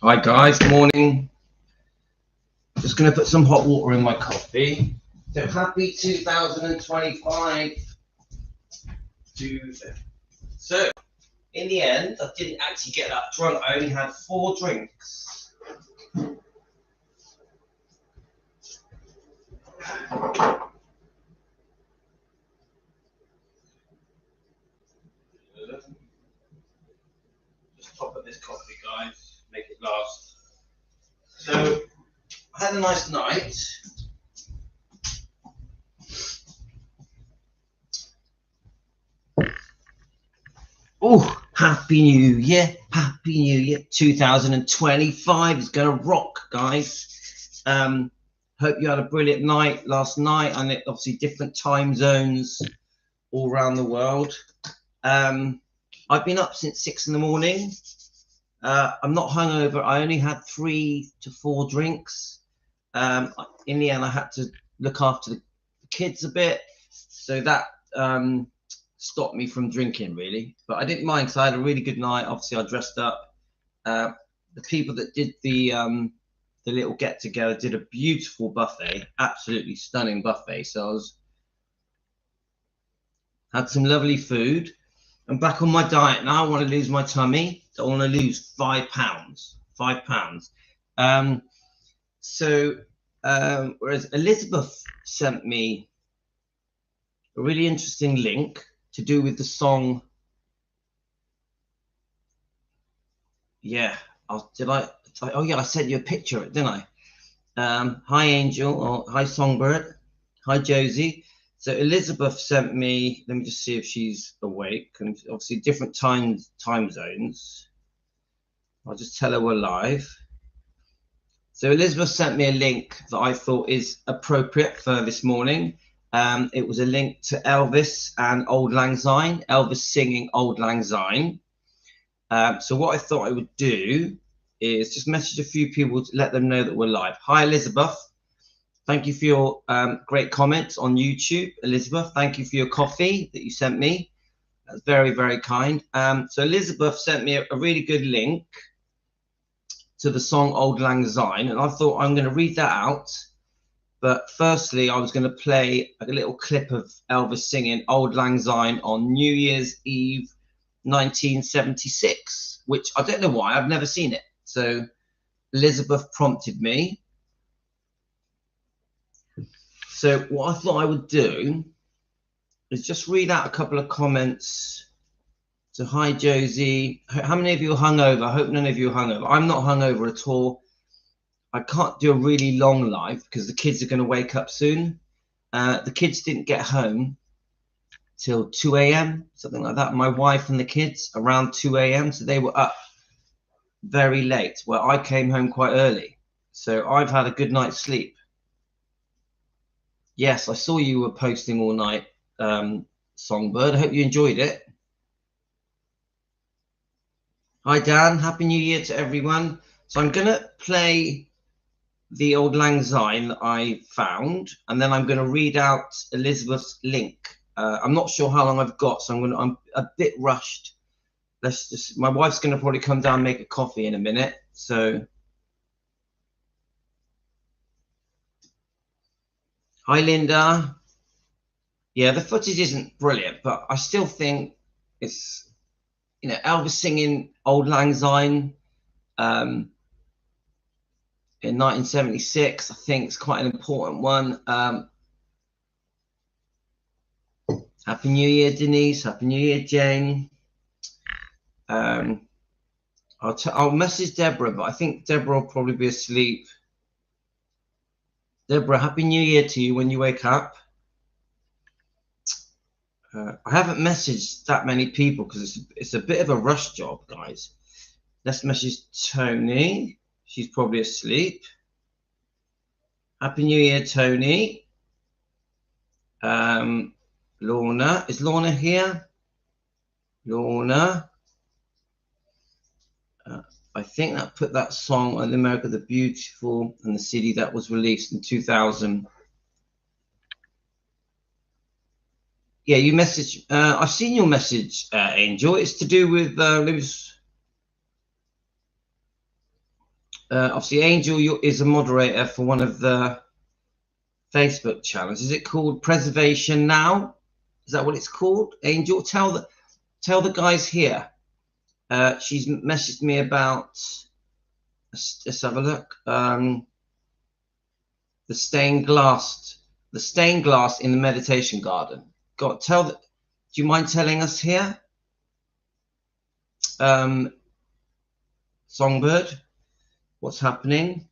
Hi guys, morning. Just going to put some hot water in my coffee. So happy 2025 to. So in the end, I didn't actually get that drunk. I only had 4 drinks. Just top up this coffee, guys. Make it last. So I had a nice night. Oh, Happy New Year. Happy New Year. 2025 is going to rock, guys. Hope you had a brilliant night last night, and obviously different time zones all around the world. I've been up since 6 in the morning. I'm not hungover. I only had 3 to 4 drinks. In the end, I had to look after the kids a bit, so that stopped me from drinking really. But I didn't mind because I had a really good night. Obviously, I dressed up. The people that did the little get together did a beautiful buffet, absolutely stunning buffet. So had some lovely food. I'm back on my diet now. I want to lose my tummy. I want to lose 5 pounds. 5 pounds. Whereas Elizabeth sent me a really interesting link to do with the song. Yeah. Oh yeah, I sent you a picture of it, didn't I? Hi Angel, or hi Songbird, hi Josie. So Elizabeth sent me. Let me just see if she's awake. And obviously different time zones. I'll just tell her we're live. So Elizabeth sent me a link that I thought is appropriate for this morning. It was a link to Elvis and Auld Lang Syne. Elvis singing Auld Lang Syne. So what I thought I would do is just message a few people to let them know that we're live. Hi, Elizabeth. Thank you for your great comments on YouTube. Elizabeth, thank you for your coffee that you sent me. That's very, very kind. So Elizabeth sent me a really good link to the song Auld Lang Syne, and I thought I'm going to read that out. But firstly, I was going to play a little clip of Elvis singing Auld Lang Syne on New Year's Eve 1976, which I don't know why, I've never seen it. So Elizabeth prompted me. So what I thought I would do is just read out a couple of comments. So hi Josie, how many of you are hungover? I hope none of you are hungover. I'm not hungover at all. I can't do a really long live because the kids are going to wake up soon. The kids didn't get home till 2 a.m, something like that. My wife and the kids around 2 a.m, so they were up very late, where I came home quite early. So I've had a good night's sleep. Yes, I saw you were posting all night, Songbird. I hope you enjoyed it. Hi Dan, Happy New Year to everyone. So I'm going to play the Auld Lang Syne that I found, and then I'm going to read out Elizabeth's link. I'm not sure how long I've got, so I'm a bit rushed. My wife's going to probably come down and make a coffee in a minute. So hi Linda. Yeah, the footage isn't brilliant, but I still think it's, Elvis singing Auld Lang Syne in 1976. I think it's quite an important one. Happy New Year, Denise. Happy New Year, Jane. I'll message Deborah, but I think Deborah will probably be asleep. Deborah, Happy New Year to you when you wake up. I haven't messaged that many people because it's a bit of a rush job, guys. Let's message Tony. She's probably asleep. Happy New Year, Tony. Lorna. Is Lorna here? Lorna. I think that put that song on America the Beautiful and the CD that was released in 2000. Yeah, you message. I've seen your message, Angel. It's to do with Obviously, Angel is a moderator for one of the Facebook channels. Is it called Preservation Now? Is that what it's called? Angel, tell the guys here. She's messaged me about. Let's have a look. The stained glass in the meditation garden. God, do you mind telling us here, Songbird, what's happening?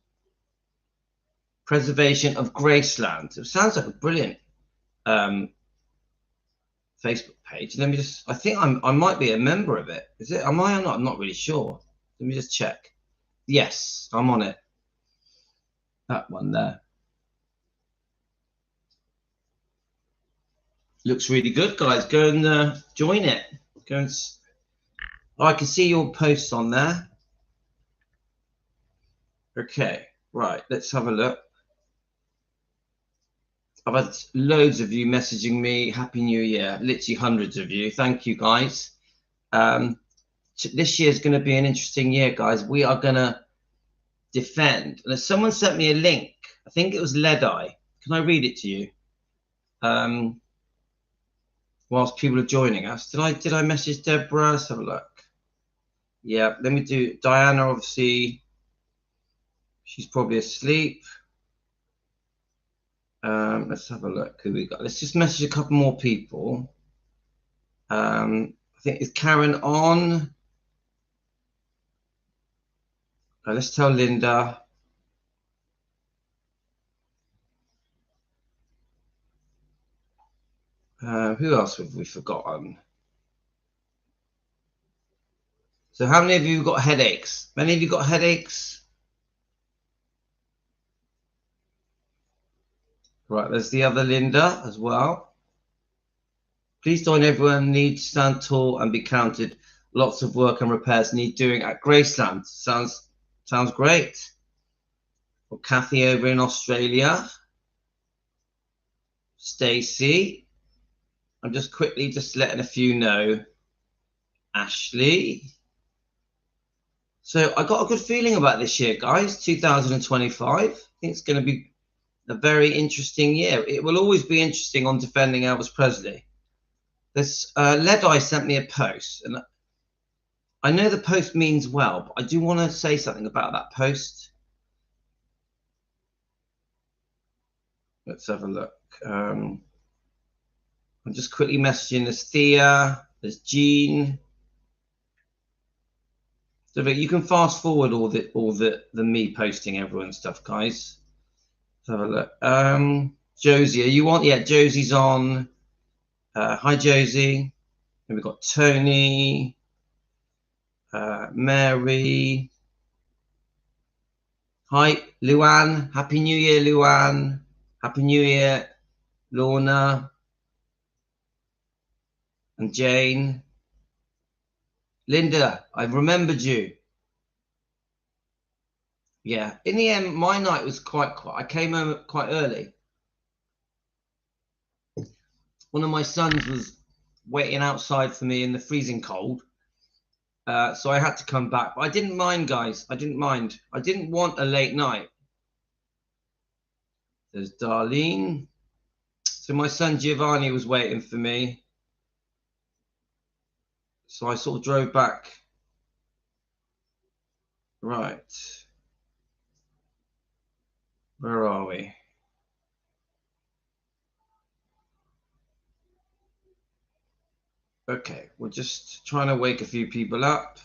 Preservation of Graceland. It sounds like a brilliant Facebook page. Let me just. I think I might be a member of it. Is it? Am I or not? I'm not really sure. Let me just check. Yes, I'm on it. That one there. Looks really good, guys. Go and join it. Go and. Oh, I can see your posts on there. Okay, right. Let's have a look. I've had loads of you messaging me. Happy New Year. Literally hundreds of you. Thank you, guys. This year is going to be an interesting year, guys. We are going to defend. And someone sent me a link. I think it was Lead Eye. Can I read it to you? Whilst people are joining us. Did I message Deborah? Let's have a look. Yeah, let me do Diana, obviously. She's probably asleep. Let's have a look. Who we got? Let's just message a couple more people. I think is Karen on? Let's tell Linda. Who else have we forgotten? So how many of you got headaches? Many of you got headaches? Right, there's the other Linda as well. Please don't everyone need to stand tall and be counted. Lots of work and repairs need doing at Graceland. Sounds great. Well, Kathy over in Australia. Stacy. I'm just quickly letting a few know. Ashley. So I got a good feeling about this year, guys. 2025. I think it's going to be a very interesting year. It will always be interesting on defending Elvis Presley. This Lead Eye sent me a post, and I know the post means well, but I do want to say something about that post. Let's have a look. I'm just quickly messaging. There's Thea, there's Jean. So you can fast forward all the me posting everyone stuff, guys. Let's have a look. Josie, are you on? Yeah, Josie's on. Hi, Josie. And we've got Tony, Mary. Hi, Luann. Happy New Year, Luann. Happy New Year, Lorna and Jane. Linda, I've remembered you. Yeah, in the end, my night was quite quiet. I came home quite early. One of my sons was waiting outside for me in the freezing cold. So I had to come back. But I didn't mind, guys. I didn't mind. I didn't want a late night. There's Darlene. So my son Giovanni was waiting for me. So I sort of drove back. Right. Where are we? Okay, we're just trying to wake a few people up.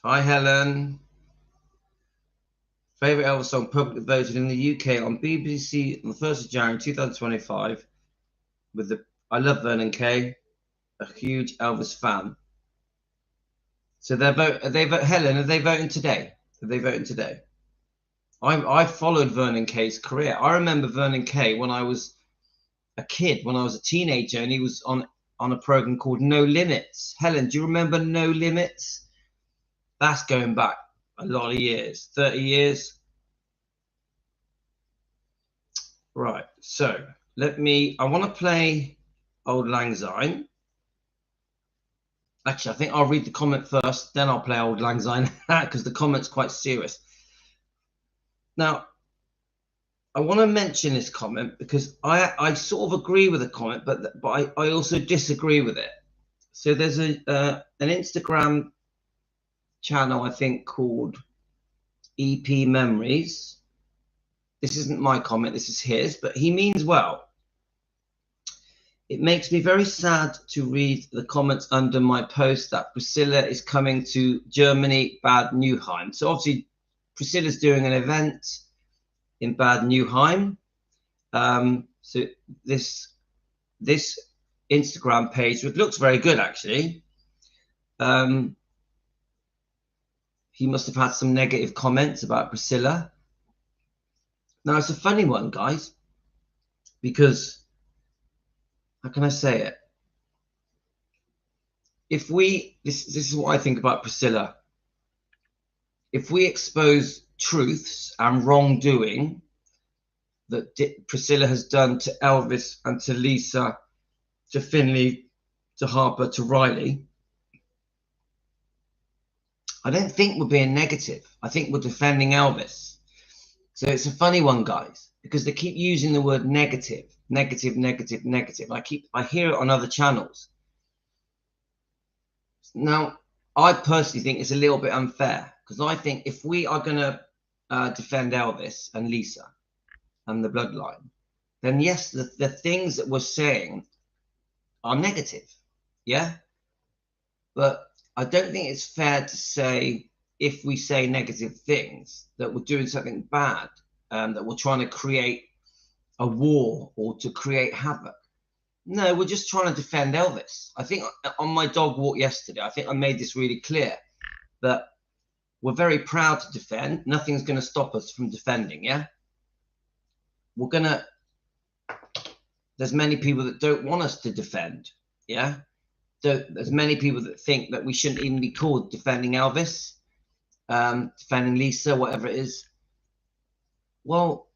Hi, Helen. Favorite Elvis song publicly voted in the UK on BBC on the 1st of January 2025 with I love Vernon Kay, a huge Elvis fan. So Helen, are they voting today? Are they voting today? I followed Vernon Kay's career. I remember Vernon Kay when I was a kid, when I was a teenager, and he was on a program called No Limits. Helen, do you remember No Limits? That's going back a lot of years, 30 years. Right, so I want to play Old Lang Syne. Actually, I think I'll read the comment first, then I'll play Auld Lang Syne because the comment's quite serious. Now, I want to mention this comment because I sort of agree with the comment, but I also disagree with it. So there's an Instagram channel, I think, called EP Memories. This isn't my comment, this is his, but he means well. It makes me very sad to read the comments under my post that Priscilla is coming to Germany, Bad Nauheim. So obviously Priscilla's doing an event in Bad Nauheim. So this Instagram page, which looks very good actually. He must have had some negative comments about Priscilla. Now it's a funny one, guys, because how can I say it? If we, this is what I think about Priscilla. If we expose truths and wrongdoing that Priscilla has done to Elvis and to Lisa, to Finley, to Harper, to Riley, I don't think we're being negative. I think we're defending Elvis. So it's a funny one, guys, because they keep using the word negative, negative, negative, negative. I hear it on other channels. Now, I personally think it's a little bit unfair because I think if we are going to defend Elvis and Lisa and the bloodline, then yes, the things that we're saying are negative, yeah? But I don't think it's fair to say if we say negative things that we're doing something bad, that we're trying to create a war or to create havoc. No, we're just trying to defend Elvis. I think on my dog walk yesterday, I think I made this really clear that we're very proud to defend. Nothing's going to stop us from defending, yeah? There's many people that don't want us to defend, yeah? There's many people that think that we shouldn't even be called defending Elvis, defending Lisa, whatever it is. Well,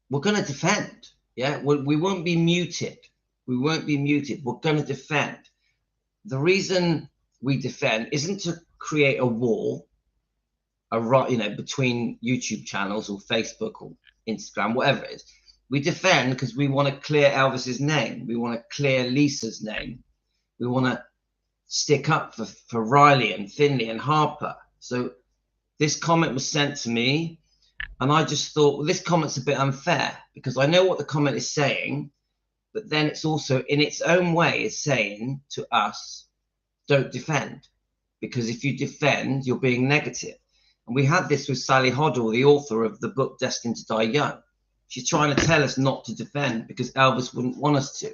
we're going to defend, yeah? We won't be muted. We won't be muted. We're going to defend. The reason we defend isn't to create a wall, between YouTube channels or Facebook or Instagram, whatever it is. We defend because we want to clear Elvis's name. We want to clear Lisa's name. We want to stick up for Riley and Finley and Harper. So this comment was sent to me, and I just thought, well, this comment's a bit unfair because I know what the comment is saying, but then it's also in its own way is saying to us, don't defend, because if you defend, you're being negative. And we had this with Sally Hoddle, the author of the book Destined to Die Young. She's trying to tell us not to defend because Elvis wouldn't want us to.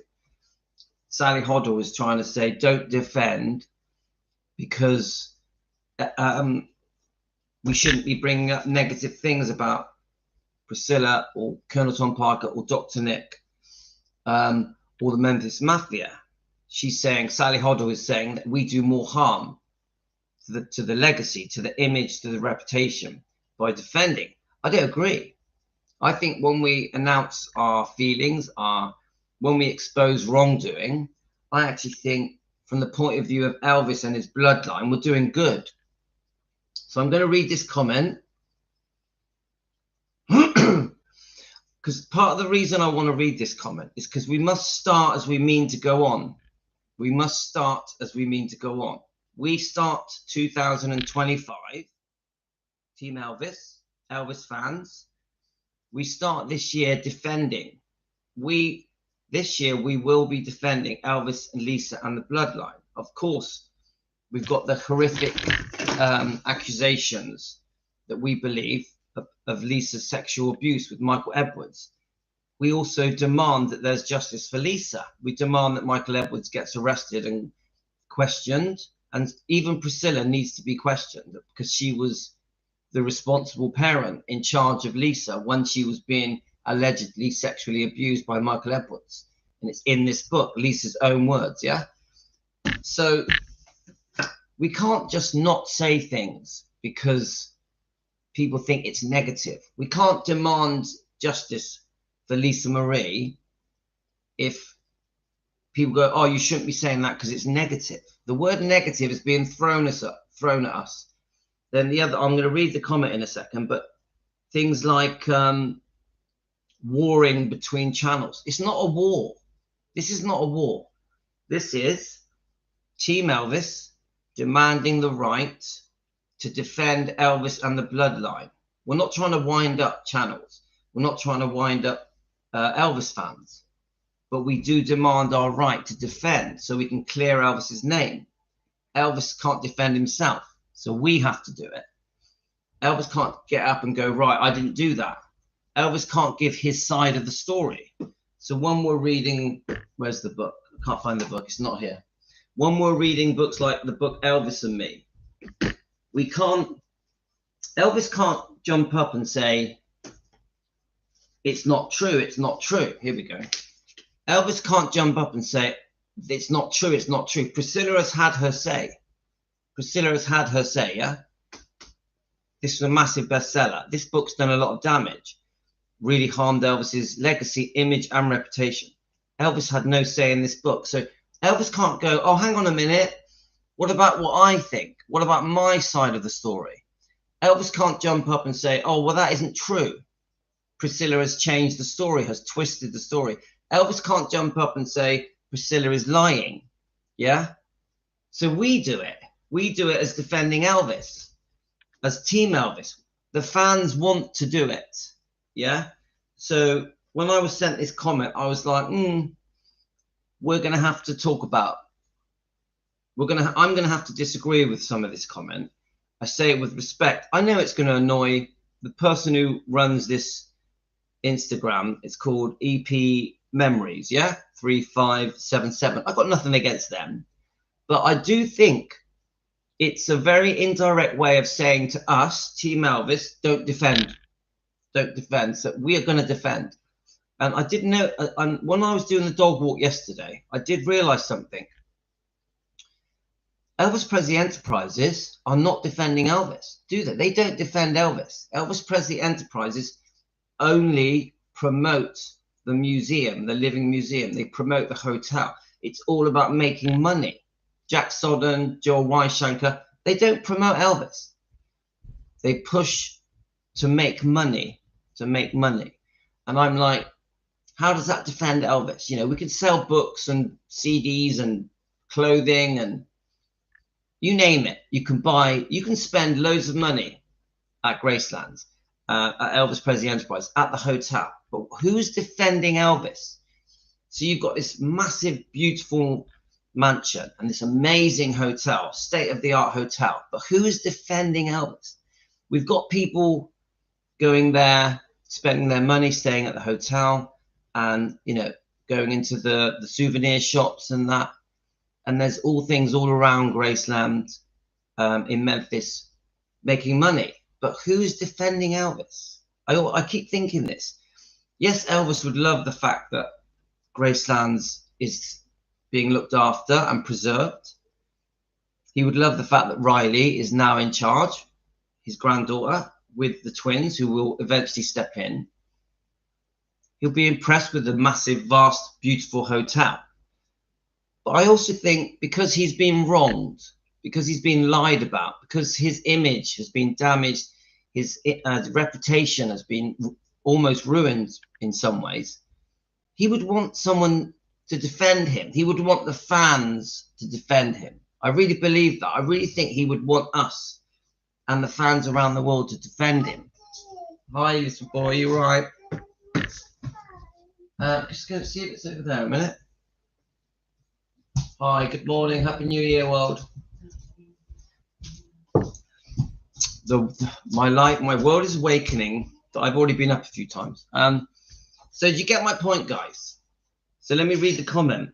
Sally Hoddle is trying to say, don't defend because we shouldn't be bringing up negative things about Priscilla or Colonel Tom Parker or Dr. Nick or the Memphis Mafia. She's saying, Sally Hoddle is saying that we do more harm to the legacy, to the image, to the reputation by defending. I don't agree. I think when we announce our feelings, when we expose wrongdoing, I actually think from the point of view of Elvis and his bloodline, we're doing good. So I'm going to read this comment because part of the reason I want to read this comment is because we must start as we mean to go on. We must start as we mean to go on. We start 2025, Team Elvis, Elvis fans. We start this year defending. This year we will be defending Elvis and Lisa and the bloodline. Of course, we've got the horrific accusations that we believe of Lisa's sexual abuse with Michael Edwards. We also demand that there's justice for Lisa. We demand that Michael Edwards gets arrested and questioned. And even Priscilla needs to be questioned because she was the responsible parent in charge of Lisa when she was being allegedly sexually abused by Michael Edwards. And it's in this book, Lisa's own words, yeah? So we can't just not say things because people think it's negative. We can't demand justice for Lisa Marie if people go, oh, you shouldn't be saying that because it's negative. The word negative is being thrown at us. Then the other, I'm going to read the comment in a second, but things like warring between channels. It's not a war. This is not a war. This is Team Elvis demanding the right to defend Elvis and the bloodline. We're not trying to wind up channels. We're not trying to wind up Elvis fans. But we do demand our right to defend so we can clear Elvis's name. Elvis can't defend himself, so we have to do it. Elvis can't get up and go, right, I didn't do that. Elvis can't give his side of the story. So when we're reading, where's the book? I can't find the book. It's not here. When we're reading books like the book Elvis and Me, Elvis can't jump up and say, it's not true, it's not true. Here we go. Elvis can't jump up and say, it's not true, it's not true. Priscilla has had her say. Priscilla has had her say, yeah? This was a massive bestseller. This book's done a lot of damage. Really harmed Elvis's legacy, image, and reputation. Elvis had no say in this book. So Elvis can't go, oh, hang on a minute. What about what I think? What about my side of the story? Elvis can't jump up and say, oh, well, that isn't true. Priscilla has changed the story, has twisted the story. Elvis can't jump up and say, Priscilla is lying. Yeah? So we do it. We do it as defending Elvis, as Team Elvis. The fans want to do it. Yeah? So when I was sent this comment, I was like, we're going to have to talk about, I'm going to have to disagree with some of this comment. I say it with respect. I know it's going to annoy the person who runs this Instagram. It's called EP Memories, yeah? 3577. I've got nothing against them. But I do think it's a very indirect way of saying to us, Team Elvis, don't defend. Don't defend. So we are going to defend. And I didn't know, when I was doing the dog walk yesterday, I did realize something. Elvis Presley Enterprises are not defending Elvis, do they? They don't defend Elvis. Elvis Presley Enterprises only promote the museum, the living museum. They promote the hotel. It's all about making money. Jack Sodden, Joel Weishanker, they don't promote Elvis. They push to make money, And I'm like, how does that defend Elvis? You know, we can sell books and CDs and clothing and you name it. You can spend loads of money at Graceland, at Elvis Presley Enterprise, at the hotel. But who's defending Elvis? So you've got this massive, beautiful mansion and this amazing hotel, state-of-the-art hotel. But who is defending Elvis? We've got people going there, spending their money, staying at the hotel, and going into the souvenir shops and that. And there's things all around Graceland in Memphis making money. But who's defending Elvis? I keep thinking this. Yes, Elvis would love the fact that Graceland is being looked after and preserved. He would love the fact that Riley is now in charge, his granddaughter, with the twins who will eventually step in. He'll be impressed with the massive, vast, beautiful hotel. But I also think because he's been wronged, because he's been lied about, because his image has been damaged, his reputation has been almost ruined in some ways, he would want someone to defend him. He would want the fans to defend him. I really believe that. I really think he would want us and the fans around the world to defend him. Hi, little boy, you all right? Just go see if it's over there a minute. Hi, good morning, happy new year, world. My world is awakening. I've already been up a few times. So did you get my point, guys? So let me read the comment.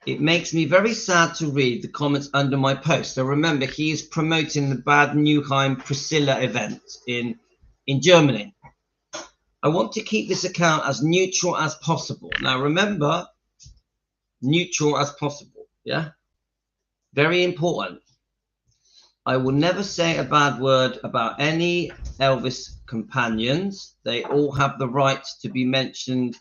It makes me very sad to read the comments under my post. So remember, he is promoting the Bad Neuheim Priscilla event in Germany. I want to keep this account as neutral as possible. Now remember, neutral as possible, yeah? Very important. I will never say a bad word about any Elvis companions. They all have the right to be mentioned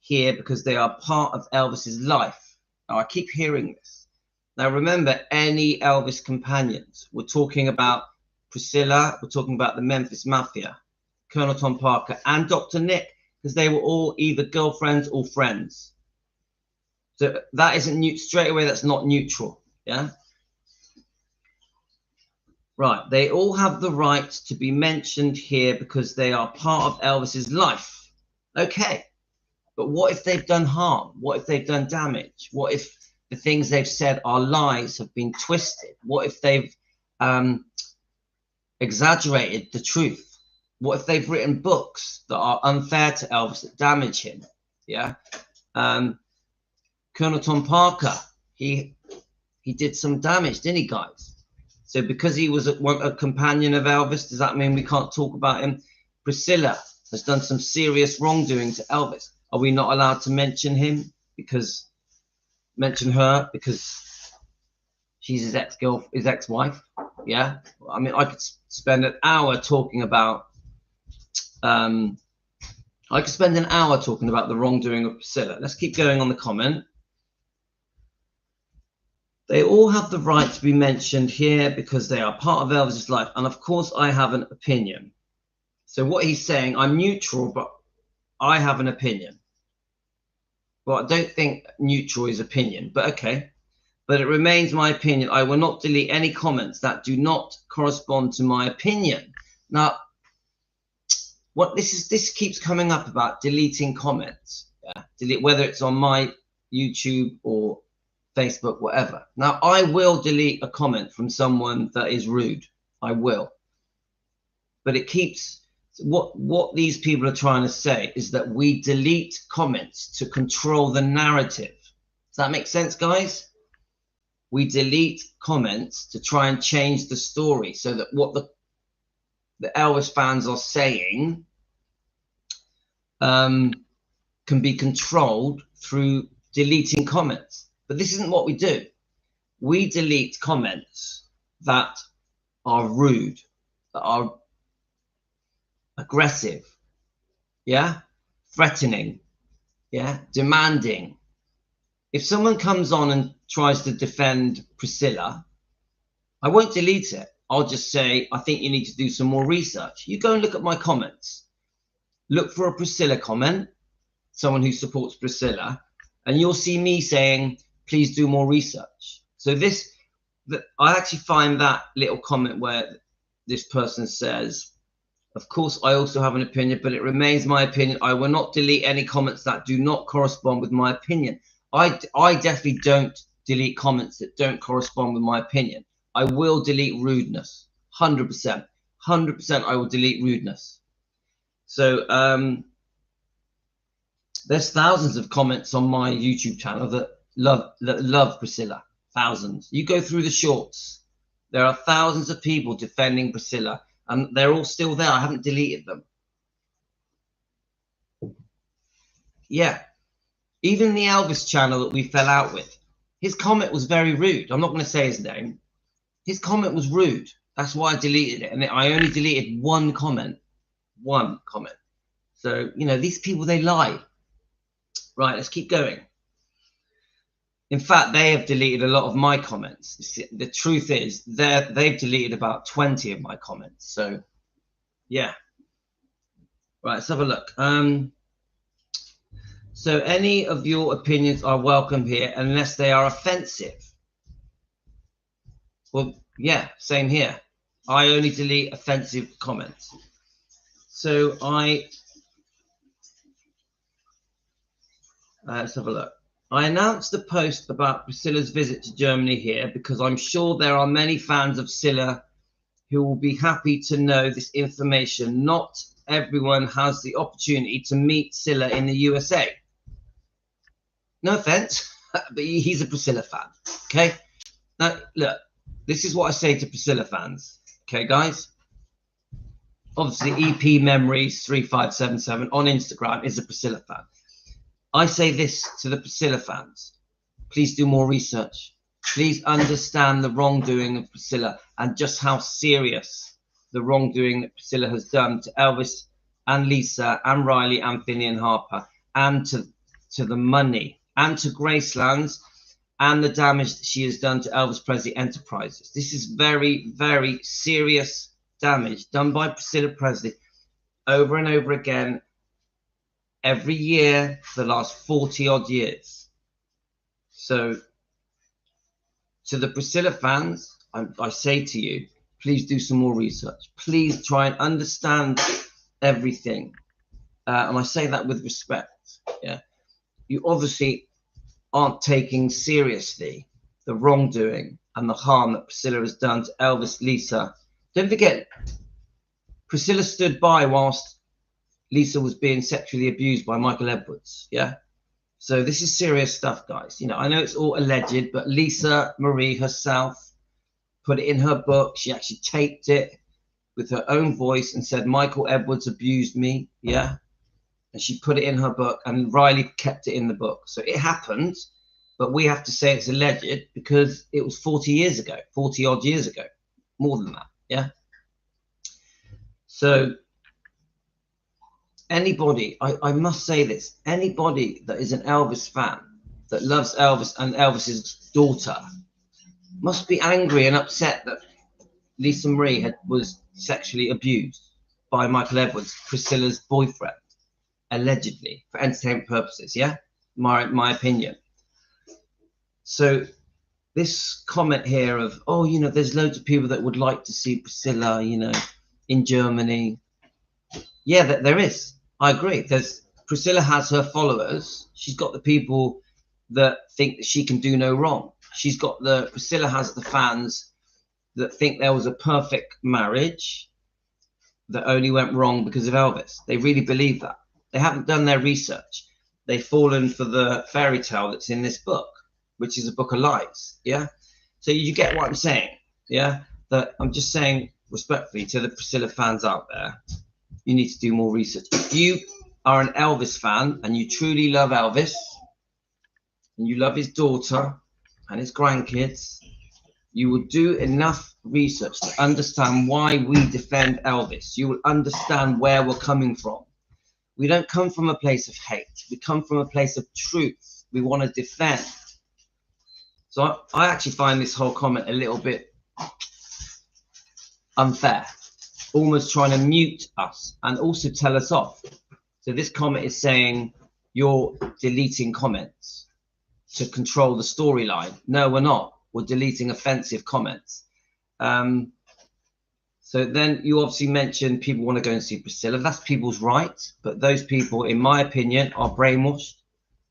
here because they are part of Elvis's life. Now, I keep hearing this. Now, remember, any Elvis companions, we're talking about Priscilla, we're talking about the Memphis Mafia, Colonel Tom Parker, and Dr. Nick, because they were all either girlfriends or friends. So that isn't straight away, that's not neutral. Yeah. Right. They all have the right to be mentioned here because they are part of Elvis's life. Okay. But what if they've done harm? What if they've done damage? What if the things they've said are lies, have been twisted? What if they've exaggerated the truth? What if they've written books that are unfair to Elvis, that damage him? Yeah. Colonel Tom Parker, he did some damage, didn't he, guys? So because he was a companion of Elvis, does that mean we can't talk about him? Priscilla has done some serious wrongdoing to Elvis. Are we not allowed to mention him mention her because she's his ex-wife? Yeah. I mean, I could spend an hour talking about the wrongdoing of Priscilla. Let's keep going on the comment. They all have the right to be mentioned here because they are part of Elvis's life. And of course, I have an opinion. So what he's saying, I'm neutral, but I have an opinion. Well, I don't think neutral is opinion, but okay. But it remains my opinion. I will not delete any comments that do not correspond to my opinion. Now, this keeps coming up about deleting comments. Yeah? Whether it's on my YouTube or Facebook, whatever. Now, I will delete a comment from someone that is rude. I will. But it keeps, what these people are trying to say is that we delete comments to control the narrative. Does that make sense, guys? We delete comments to try and change the story so that what the Elvis fans are saying can be controlled through deleting comments. But this isn't what we do. We delete comments that are rude, that are aggressive, yeah, threatening, yeah, demanding. If someone comes on and tries to defend Priscilla, I won't delete it. I'll just say, I think you need to do some more research. You go and look at my comments. Look for a Priscilla comment, someone who supports Priscilla, and you'll see me saying, please do more research. So I actually find that little comment where this person says, of course, I also have an opinion, but it remains my opinion. I will not delete any comments that do not correspond with my opinion. I definitely don't delete comments that don't correspond with my opinion. I will delete rudeness, 100%. 100% I will delete rudeness. So there's thousands of comments on my YouTube channel that love Priscilla. Thousands. You go through the shorts. There are thousands of people defending Priscilla, and they're all still there. I haven't deleted them. Yeah. Even the Elvis channel that we fell out with, his comment was very rude. I'm not going to say his name. His comment was rude. That's why I deleted it. And I only deleted one comment. One comment. So, you know, these people, they lie. Right, let's keep going. In fact, they have deleted a lot of my comments. The truth is, they've deleted about 20 of my comments. So, yeah. Right, let's have a look. So any of your opinions are welcome here unless they are offensive. Well, yeah, same here. I only delete offensive comments. So let's have a look. I announced the post about Priscilla's visit to Germany here because I'm sure there are many fans of Priscilla who will be happy to know this information. Not everyone has the opportunity to meet Priscilla in the USA. No offense, but he's a Priscilla fan. Okay. Now, look, this is what I say to Priscilla fans. Okay, guys. Obviously, EP Memories 3577 on Instagram is a Priscilla fan. I say this to the Priscilla fans. Please do more research. Please understand the wrongdoing of Priscilla and just how serious the wrongdoing that Priscilla has done to Elvis and Lisa and Riley and Phineas and Harper and to to the money and to Graceland's and the damage that she has done to Elvis Presley Enterprises. This is very, very serious damage done by Priscilla Presley over and over again every year for the last 40 odd years. So to the Priscilla fans, I say to you, please do some more research. Please try and understand everything. And I say that with respect. Yeah, you obviously aren't taking seriously the wrongdoing and the harm that Priscilla has done to Elvis, Lisa. Don't forget, Priscilla stood by whilst Lisa was being sexually abused by Michael Edwards. Yeah. So this is serious stuff, guys. You know, I know it's all alleged, but Lisa Marie herself put it in her book. She actually taped it with her own voice and said, Michael Edwards abused me. Yeah. And she put it in her book, and Riley kept it in the book. So it happened, but we have to say it's alleged because it was 40 years ago, 40 odd years ago, more than that. Yeah. So anybody, I must say this, anybody that is an Elvis fan, that loves Elvis and Elvis's daughter, must be angry and upset that Lisa Marie was sexually abused by Michael Edwards, Priscilla's boyfriend, allegedly, for entertainment purposes. Yeah, my opinion. So this comment here of, oh, you know, there's loads of people that would like to see Priscilla, you know, in Germany. Yeah, there is. I agree. Priscilla has her followers. She's got the people that think that she can do no wrong. Priscilla has the fans that think there was a perfect marriage that only went wrong because of Elvis. They really believe that. They haven't done their research. They've fallen for the fairy tale that's in this book, which is a book of lies. Yeah. So you get what I'm saying. Yeah. That I'm just saying respectfully to the Priscilla fans out there, you need to do more research. If you are an Elvis fan and you truly love Elvis and you love his daughter and his grandkids, you will do enough research to understand why we defend Elvis. You will understand where we're coming from. We don't come from a place of hate. We come from a place of truth. We want to defend. So I actually find this whole comment a little bit unfair, almost trying to mute us and also tell us off. So this comment is saying you're deleting comments to control the storyline. No, we're not. We're deleting offensive comments. So then you obviously mentioned people want to go and see Priscilla. That's people's right. But those people, in my opinion, are brainwashed,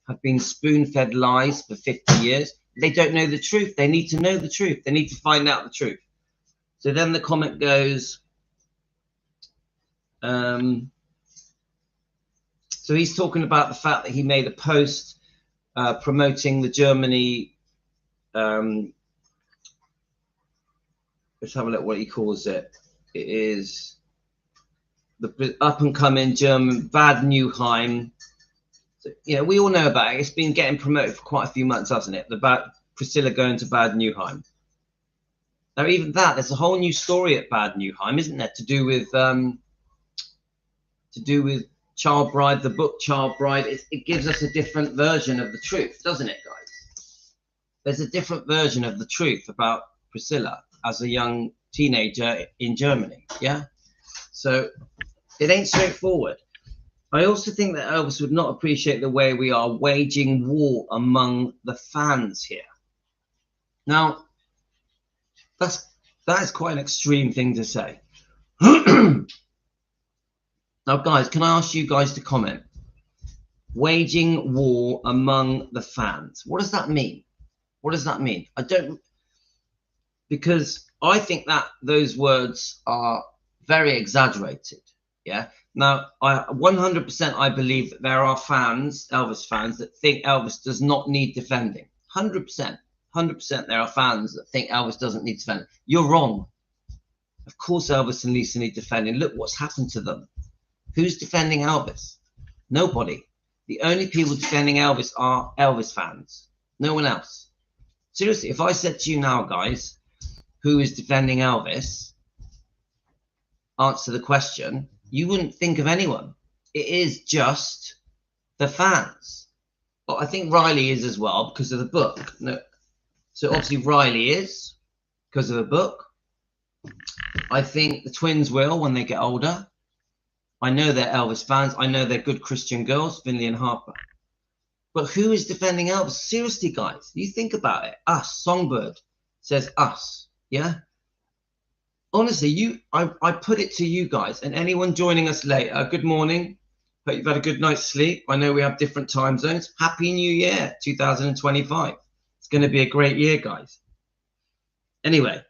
have been spoon-fed lies for 50 years. They don't know the truth. They need to know the truth. They need to find out the truth. So then the comment goes, so he's talking about the fact that he made a post promoting the Germany, let's have a look what he calls it. It is the up-and-coming German Bad Neuheim. So, you know, we all know about it. It's been getting promoted for quite a few months, hasn't it? About Priscilla going to Bad Neuheim. Now, even that, there's a whole new story at Bad Neuheim, isn't there? To do with Child Bride, the book Child Bride. It gives us a different version of the truth, doesn't it, guys? There's a different version of the truth about Priscilla as a young teenager in Germany. Yeah. So it ain't straightforward. I also think that Elvis would not appreciate the way we are waging war among the fans here. Now, that is quite an extreme thing to say. Now, guys, can I ask you guys to comment? Waging war among the fans. What does that mean? What does that mean? I don't, because I think that those words are very exaggerated. Yeah. Now, 100% I believe that there are fans, Elvis fans, that think Elvis does not need defending. 100%. 100% there are fans that think Elvis doesn't need defending. You're wrong. Of course Elvis and Lisa need defending. Look what's happened to them. Who's defending Elvis? Nobody. The only people defending Elvis are Elvis fans. No one else. Seriously, if I said to you now, guys, who is defending Elvis, answer the question, you wouldn't think of anyone. It is just the fans. But I think Riley is as well because of the book. No, so obviously Riley is because of the book. I think the twins will when they get older. I know they're Elvis fans. I know they're good Christian girls, Finley and Harper. But who is defending Elvis? Seriously, guys, you think about it. Us, Songbird says us. Yeah. Honestly, I put it to you guys and anyone joining us later. Good morning. Hope you've had a good night's sleep. I know we have different time zones. Happy New Year, 2025. It's going to be a great year, guys. Anyway,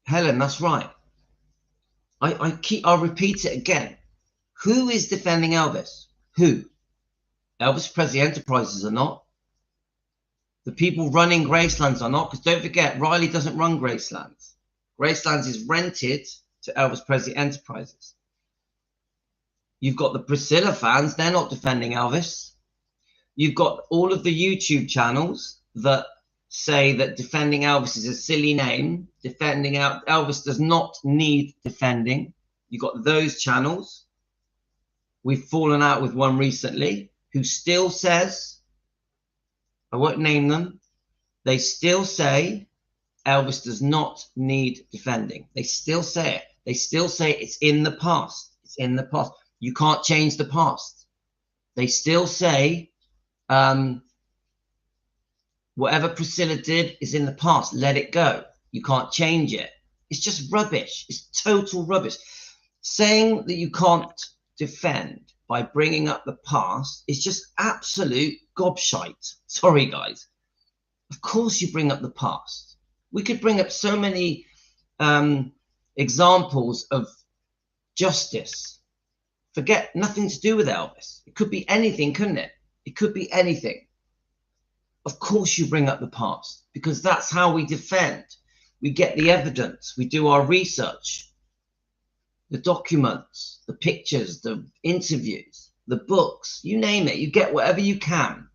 Helen, that's right. I'll repeat it again. Who is defending Elvis? Who? Elvis Presley Enterprises are not. The people running Gracelands are not, because don't forget, Riley doesn't run Gracelands. Gracelands is rented to Elvis Presley Enterprises. You've got the Priscilla fans, they're not defending Elvis. You've got all of the YouTube channels that say that defending Elvis is a silly name. Defending Elvis does not need defending. You've got those channels. We've fallen out with one recently who still says, I won't name them, they still say Elvis does not need defending. They still say it. They still say it's in the past. It's in the past. You can't change the past. They still say whatever Priscilla did is in the past. Let it go. You can't change it. It's just rubbish. It's total rubbish. Saying that you can't defend by bringing up the past is just absolute gobshite. Sorry, guys. Of course you bring up the past. We could bring up so many examples of justice. Forget nothing to do with Elvis. It could be anything, couldn't it? It could be anything. Of course you bring up the past because that's how we defend. We get the evidence. We do our research. The documents, the pictures, the interviews, the books, you name it. You get whatever you can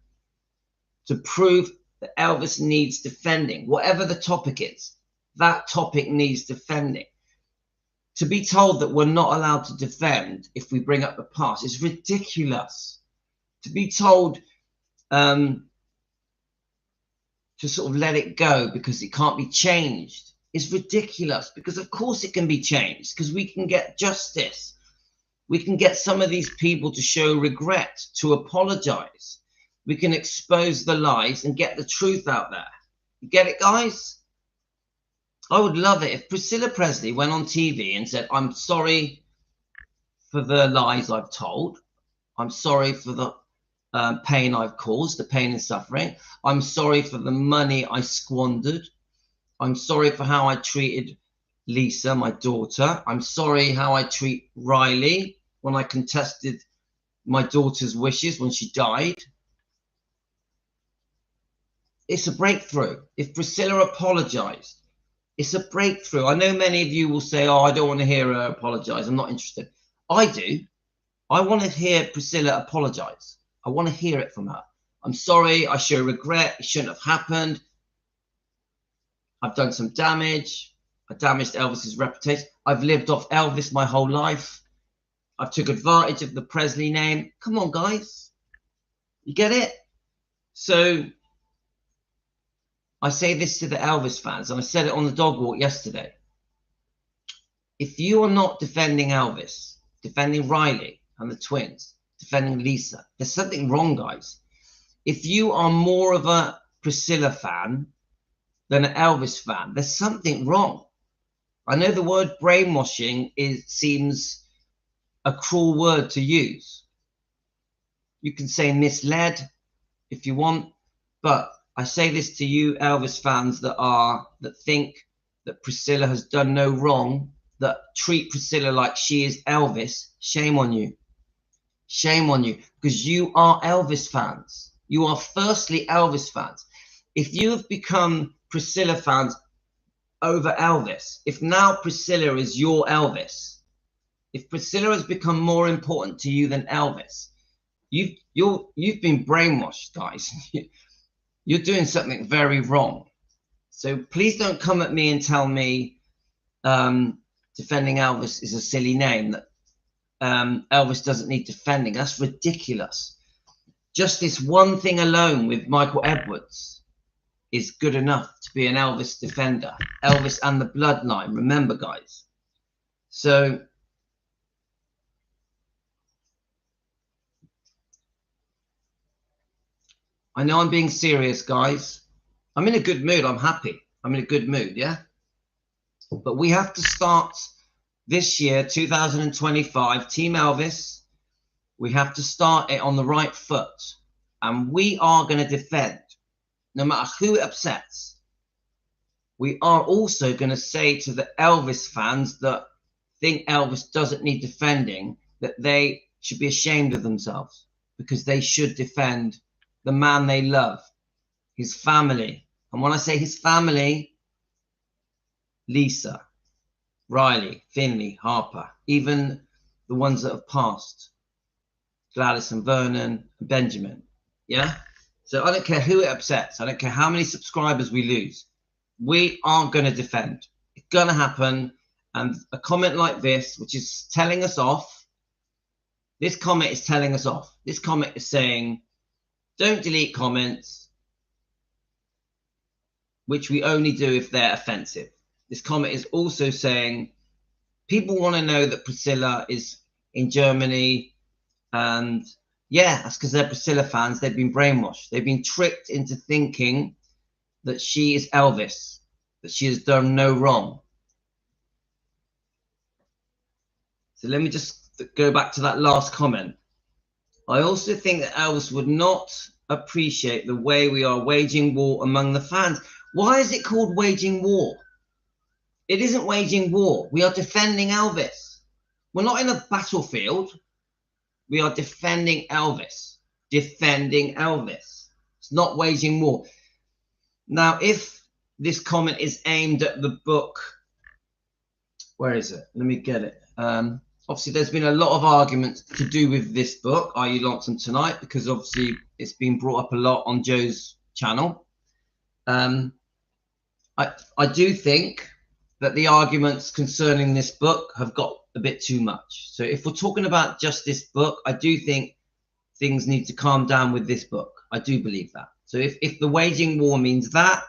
to prove that Elvis needs defending. Whatever the topic is, that topic needs defending. To be told that we're not allowed to defend if we bring up the past is ridiculous. To be told to sort of let it go because it can't be changed is ridiculous, because of course it can be changed, because we can get justice. We can get some of these people to show regret, to apologize. We can expose the lies and get the truth out there. You get it, guys? I would love it if Priscilla Presley went on TV and said, I'm sorry for the lies I've told. I'm sorry for the pain I've caused, the pain and suffering. I'm sorry for the money I squandered. I'm sorry for how I treated Lisa, my daughter. I'm sorry how I treat Riley when I contested my daughter's wishes when she died. It's a breakthrough. If Priscilla apologized, it's a breakthrough. I know many of you will say, oh, I don't want to hear her apologize. I'm not interested. I do. I want to hear Priscilla apologize. I want to hear it from her. I'm sorry. I show regret. It shouldn't have happened. I've done some damage. I damaged Elvis's reputation. I've lived off Elvis my whole life. I've took advantage of the Presley name. Come on, guys. You get it? So I say this to the Elvis fans, and I said it on the dog walk yesterday. If you are not defending Elvis, defending Riley and the twins, defending Lisa, there's something wrong, guys. If you are more of a Priscilla fan than an Elvis fan, there's something wrong. I know the word brainwashing seems a cruel word to use. You can say misled if you want, but I say this to you Elvis fans that think that Priscilla has done no wrong, that treat Priscilla like she is Elvis. Shame on you. Shame on you, because you are Elvis fans. You are firstly Elvis fans. If you have become Priscilla fans over Elvis, if now Priscilla is your Elvis, if Priscilla has become more important to you than Elvis, you've been brainwashed, guys. You're doing something very wrong. So please don't come at me and tell me defending Elvis is a silly name. That Elvis doesn't need defending. That's ridiculous. Just this one thing alone with Michael Edwards is good enough to be an Elvis defender. Elvis and the bloodline, remember, guys. So I know I'm being serious, guys. I'm in a good mood. I'm happy. I'm in a good mood, yeah? But we have to start this year, 2025, Team Elvis. We have to start it on the right foot. And we are going to defend, no matter who it upsets. We are also going to say to the Elvis fans that think Elvis doesn't need defending, that they should be ashamed of themselves, because they should defend the man they love, his family. And when I say his family, Lisa, Riley, Finley, Harper, even the ones that have passed, Gladys and Vernon and Benjamin. Yeah? So I don't care who it upsets. I don't care how many subscribers we lose. We are going to defend. It's going to happen. And a comment like this, which is telling us off, this comment is telling us off. This comment is saying, don't delete comments, which we only do if they're offensive. This comment is also saying, people want to know that Priscilla is in Germany. And yeah, that's because they're Priscilla fans. They've been brainwashed. They've been tricked into thinking that she is Elvis, that she has done no wrong. So let me just go back to that last comment. I also think that Elvis would not appreciate the way we are waging war among the fans. Why is it called waging war? It isn't waging war. We are defending Elvis. We're not in a battlefield. We are defending Elvis. Defending Elvis. It's not waging war. Now, if this comment is aimed at the book, where is it? Let me get it. Obviously, there's been a lot of arguments to do with this book, Are You Lonesome Tonight? Because obviously it's been brought up a lot on Joe's channel. I do think that the arguments concerning this book have got a bit too much. So if we're talking about just this book, I do think things need to calm down with this book. I do believe that. So if the waging war means that,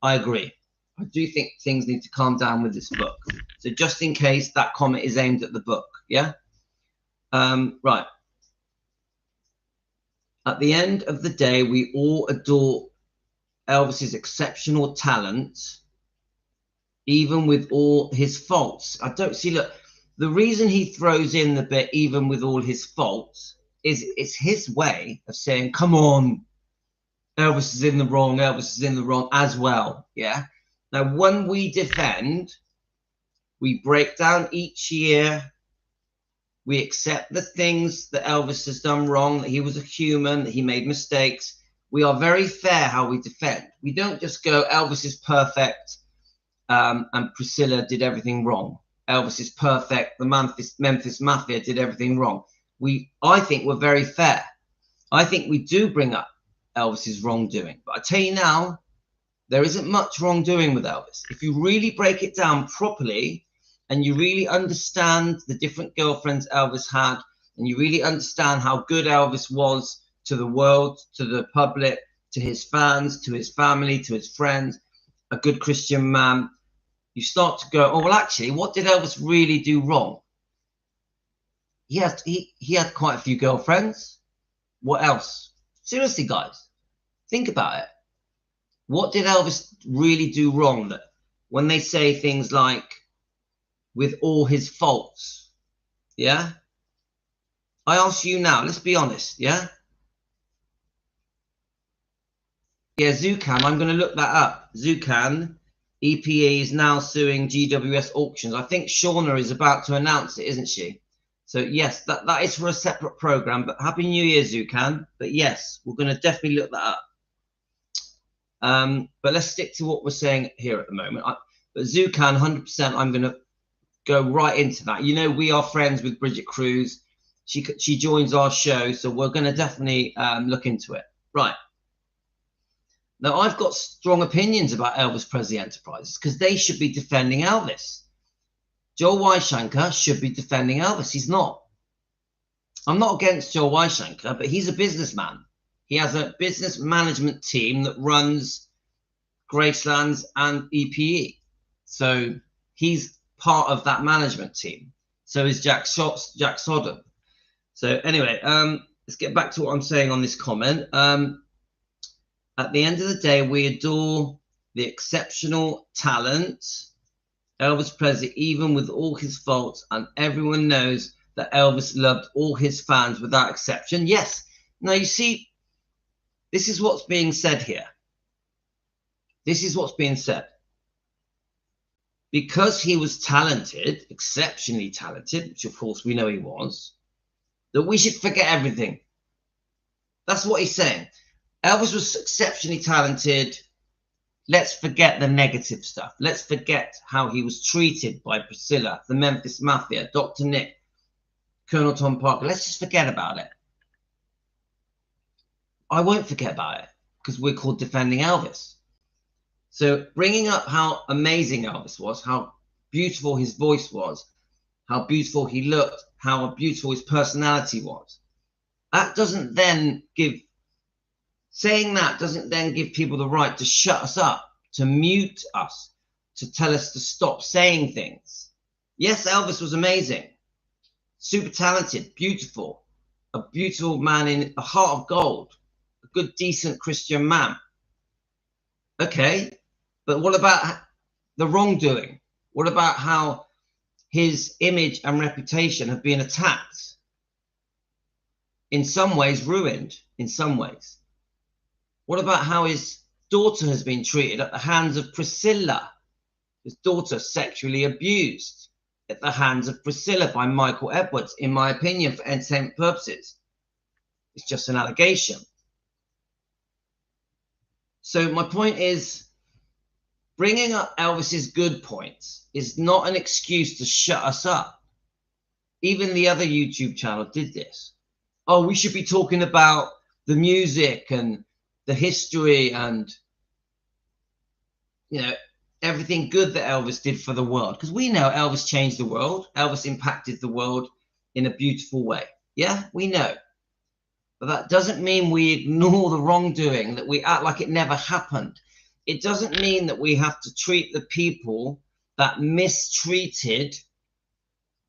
I agree. I do think things need to calm down with this book. So just in case that comment is aimed at the book, yeah? Right. At the end of the day, we all adore Elvis's exceptional talent, even with all his faults. I don't see, look, the reason he throws in the bit, even with all his faults, is it's his way of saying, come on, Elvis is in the wrong, Elvis is in the wrong as well, yeah? Now, when we defend, we break down each year. We accept the things that Elvis has done wrong, that he was a human, that he made mistakes. We are very fair how we defend. We don't just go, Elvis is perfect and Priscilla did everything wrong. Elvis is perfect. The Memphis Mafia did everything wrong. I think we're very fair. I think we do bring up Elvis's wrongdoing. But I tell you now, there isn't much wrongdoing with Elvis. If you really break it down properly and you really understand the different girlfriends Elvis had, and you really understand how good Elvis was to the world, to the public, to his fans, to his family, to his friends, a good Christian man, you start to go, oh, well, actually, what did Elvis really do wrong? He had quite a few girlfriends. What else? Seriously, guys, think about it. What did Elvis really do wrong? That when they say things like, with all his faults, yeah? I ask you now, let's be honest, yeah? Yeah, Zucan, I'm going to look that up. Zucan, EPE is now suing GWS Auctions. I think Shauna is about to announce it, isn't she? So, yes, that is for a separate program. But Happy New Year, Zucan. But, yes, we're going to definitely look that up. But let's stick to what we're saying here at the moment. But Zucan, 100%, I'm going to go right into that. You know, we are friends with Bridget Cruz. She joins our show, so we're going to definitely look into it. Right. Now, I've got strong opinions about Elvis Presley Enterprises because they should be defending Elvis. Joel Weishampfer should be defending Elvis. He's not. I'm not against Joel Weishanker, but he's a businessman. He has a business management team that runs Gracelands and EPE. So he's part of that management team. So is Jack Sodom. So anyway, let's get back to what I'm saying on this comment. At the end of the day, we adore the exceptional talent Elvis Presley, even with all his faults, and everyone knows that Elvis loved all his fans without exception. Yes. Now, you see, this is what's being said here. This is what's being said. Because he was talented, exceptionally talented, which of course we know he was, that we should forget everything. That's what he's saying. Elvis was exceptionally talented. Let's forget the negative stuff. Let's forget how he was treated by Priscilla, the Memphis Mafia, Dr. Nick, Colonel Tom Parker. Let's just forget about it. I won't forget about it because we're called Defending Elvis. So bringing up how amazing Elvis was, how beautiful his voice was, how beautiful he looked, how beautiful his personality was. That doesn't then give, saying that doesn't then give people the right to shut us up, to mute us, to tell us to stop saying things. Yes, Elvis was amazing, super talented, beautiful, a beautiful man in a heart of gold, a good, decent Christian man. Okay, but what about the wrongdoing? What about how his image and reputation have been attacked? In some ways, ruined, in some ways. What about how his daughter has been treated at the hands of Priscilla? His daughter sexually abused at the hands of Priscilla by Michael Edwards, in my opinion, for entertainment purposes. It's just an allegation. So my point is, bringing up Elvis's good points is not an excuse to shut us up. Even the other YouTube channel did this. Oh, we should be talking about the music and the history and, you know, everything good that Elvis did for the world. Because we know Elvis changed the world. Elvis impacted the world in a beautiful way. Yeah, we know. But that doesn't mean we ignore the wrongdoing, that we act like it never happened. It doesn't mean that we have to treat the people that mistreated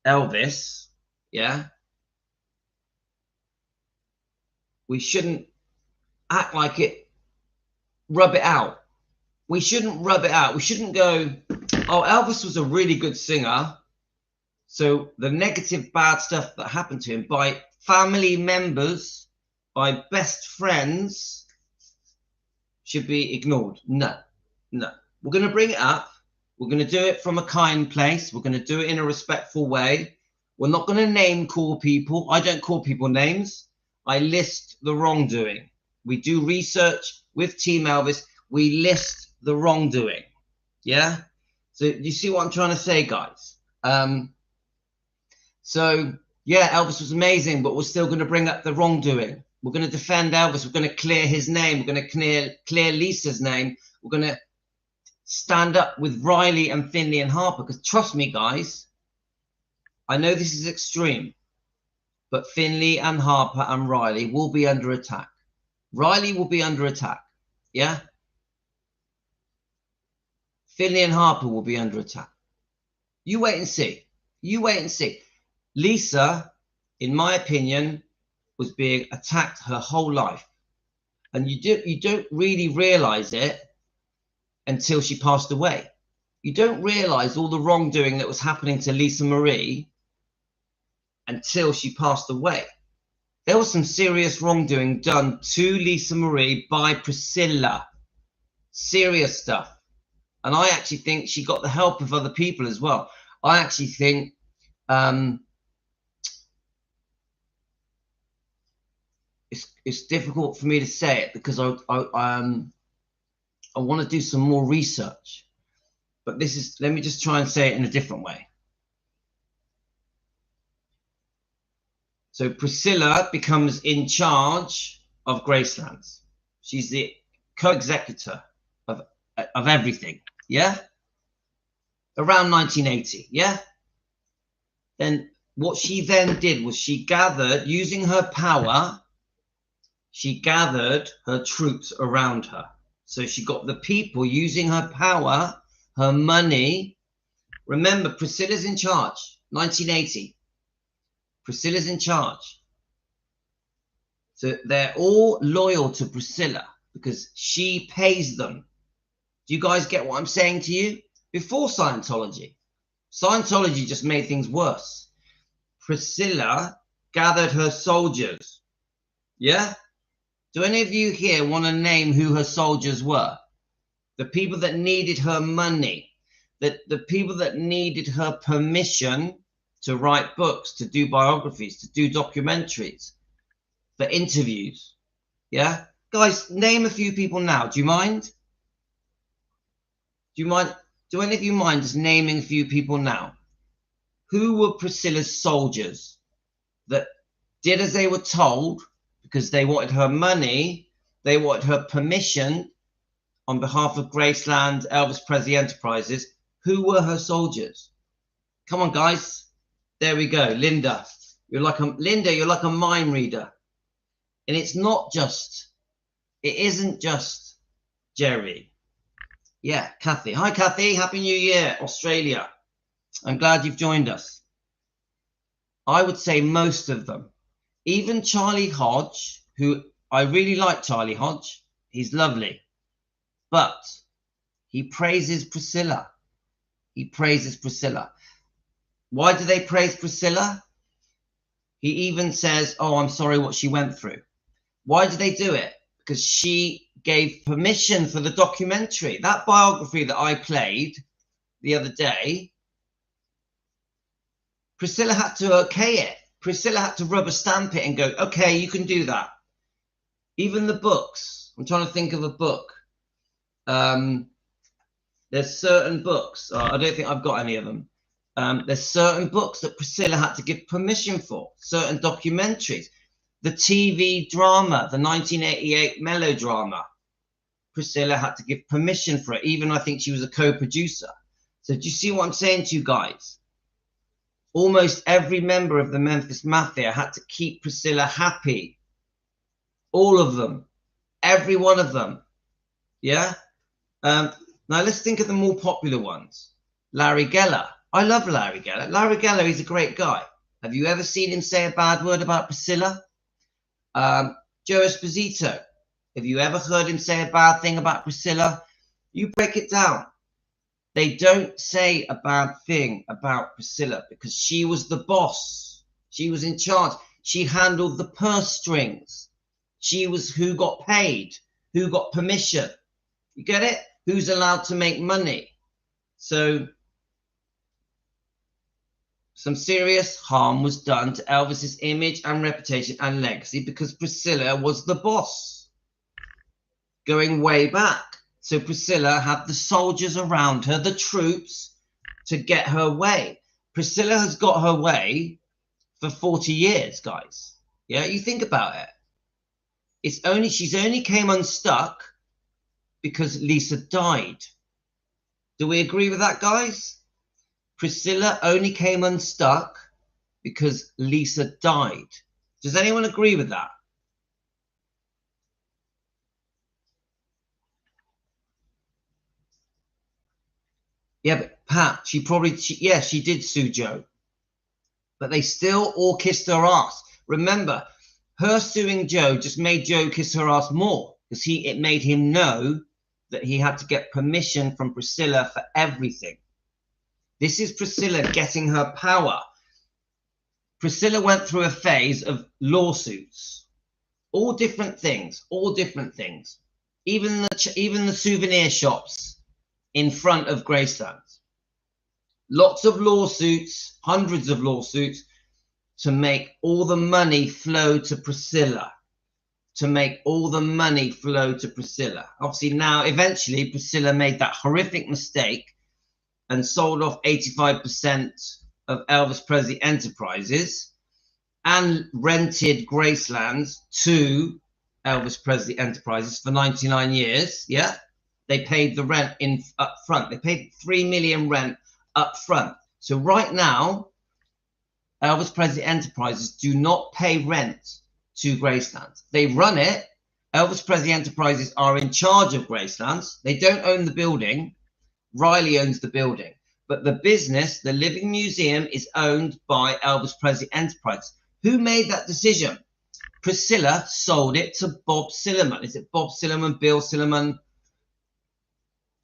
Elvis, yeah? We shouldn't act like it, rub it out. We shouldn't rub it out. We shouldn't go, oh, Elvis was a really good singer, so the negative, bad stuff that happened to him by family members, by best friends, should be ignored. No, no. We're going to bring it up. We're going to do it from a kind place. We're going to do it in a respectful way. We're not going to name call people. I don't call people names. I list the wrongdoing. We do research with Team Elvis. We list the wrongdoing. Yeah? So you see what I'm trying to say, guys? So, yeah, Elvis was amazing, but we're still going to bring up the wrongdoing. We're going to defend Elvis. We're going to clear his name. We're going to clear Lisa's name. We're going to stand up with Riley and Finley and Harper. Because trust me, guys, I know this is extreme, but Finley and Harper and Riley will be under attack. Riley will be under attack. Yeah? Finley and Harper will be under attack. You wait and see. You wait and see. Lisa, in my opinion, was being attacked her whole life. And you don't really realize it until she passed away. You don't realize all the wrongdoing that was happening to Lisa Marie until she passed away. There was some serious wrongdoing done to Lisa Marie by Priscilla. Serious stuff. And I actually think she got the help of other people as well. I actually think it's difficult for me to say it because I want to do some more research. But this is, let me just try and say it in a different way. So Priscilla becomes in charge of Gracelands. She's the co-executor of everything. Yeah? Around 1980. Yeah? Then what she then did was she gathered, using her power, she gathered her troops around her. So she got the people using her power, her money. Remember, Priscilla's in charge, 1980. Priscilla's in charge. So they're all loyal to Priscilla because she pays them. Do you guys get what I'm saying to you? Before Scientology, Scientology just made things worse. Priscilla gathered her soldiers. Yeah? Do any of you here want to name who her soldiers were? The people that needed her money, the people that needed her permission to write books, to do biographies, to do documentaries, for interviews. Yeah? Guys, name a few people now. Do you mind? Do you mind? Do any of you mind just naming a few people now? Who were Priscilla's soldiers that did as they were told because they wanted her money, they wanted her permission on behalf of Graceland, Elvis Presley Enterprises? Who were her soldiers? Come on, guys. There we go. Linda, you're like a mind reader. And it isn't just Jerry. Yeah, Kathy. Hi, Kathy. Happy New Year, Australia. I'm glad you've joined us. I would say most of them. Even Charlie Hodge, who I really like Charlie Hodge. He's lovely. But he praises Priscilla. He praises Priscilla. Why do they praise Priscilla? He even says, oh, I'm sorry what she went through. Why do they do it? Because she gave permission for the documentary. That biography that I played the other day, Priscilla had to okay it. Priscilla had to rubber stamp it and go, okay, you can do that. Even the books. I'm trying to think of a book. There's certain books. I don't think I've got any of them. There's certain books that Priscilla had to give permission for. Certain documentaries. The TV drama, the 1988 melodrama, Priscilla had to give permission for it. Even I think she was a co-producer. So do you see what I'm saying to you guys? Almost every member of the Memphis Mafia had to keep Priscilla happy. All of them. Every one of them. Yeah? Now let's think of the more popular ones. Larry Geller. I love Larry Geller. Larry Geller, he's a great guy. Have you ever seen him say a bad word about Priscilla? Joe Esposito. Have you ever heard him say a bad thing about Priscilla? You break it down. They don't say a bad thing about Priscilla because she was the boss. She was in charge. She handled the purse strings. She was who got paid, who got permission. You get it? Who's allowed to make money? So some serious harm was done to Elvis's image and reputation and legacy because Priscilla was the boss. Going way back. So Priscilla had the soldiers around her, the troops, to get her way. Priscilla has got her way for 40 years, guys. Yeah, you think about it. She's only came unstuck because Lisa died. Do we agree with that, guys? Priscilla only came unstuck because Lisa died. Does anyone agree with that? Yeah, but Pat, she did sue Joe. But they still all kissed her ass. Remember, her suing Joe just made Joe kiss her ass more because it made him know that he had to get permission from Priscilla for everything. This is Priscilla getting her power. Priscilla went through a phase of lawsuits. All different things, Even the souvenir shops in front of Graceland. Lots of lawsuits, hundreds of lawsuits, to make all the money flow to Priscilla. Obviously now, eventually, Priscilla made that horrific mistake and sold off 85% of Elvis Presley Enterprises and rented Graceland to Elvis Presley Enterprises for 99 years. Yeah, they paid the rent up front. They paid $3 million rent up front. So right now, Elvis Presley Enterprises do not pay rent to Gracelands. They run it. Elvis Presley Enterprises are in charge of Gracelands. They don't own the building. Riley owns the building. But the business, the Living Museum, is owned by Elvis Presley Enterprises. Who made that decision? Priscilla sold it to Bob Silliman. Is it Bob Silliman, Bill Silliman?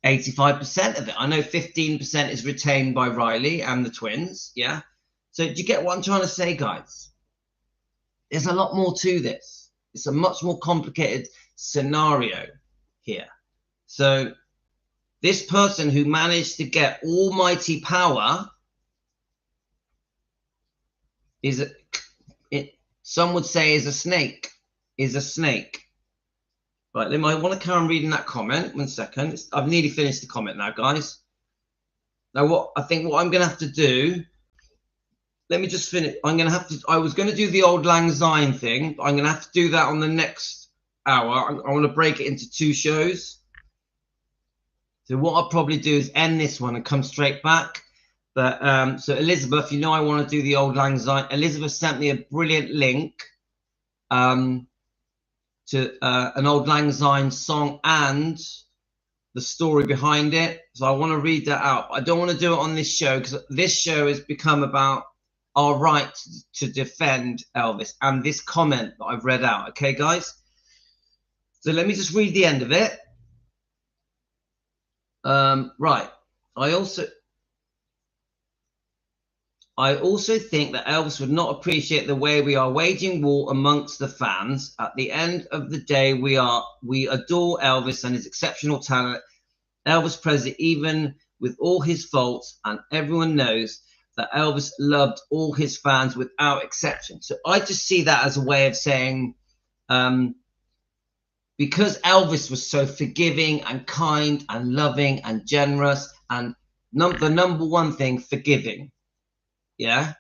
85% of it. I know 15% is retained by Riley and the twins. Yeah. So do you get what I'm trying to say, guys? There's a lot more to this. It's a much more complicated scenario here. So this person who managed to get almighty power is some would say is a snake. Right, I want to carry on reading that comment. 1 second. I've nearly finished the comment now, guys. Now, what I'm going to have to do, let me just finish. I was going to do the Old Lang Syne thing, but I'm going to have to do that on the next hour. I want to break it into 2 shows. So what I'll probably do is end this one and come straight back. But so Elizabeth, you know I want to do the Old Lang Syne. Elizabeth sent me a brilliant link to an Old Lang Syne song and the story behind it. So I want to read that out. I don't want to do it on this show because this show has become about our right to defend Elvis and this comment that I've read out. Okay, guys? So let me just read the end of it. Right. I also think that Elvis would not appreciate the way we are waging war amongst the fans. At the end of the day, we adore Elvis and his exceptional talent. Elvis Presley, even with all his faults, and everyone knows that Elvis loved all his fans without exception. So I just see that as a way of saying, because Elvis was so forgiving and kind and loving and generous, and the number one thing, forgiving. Yeah,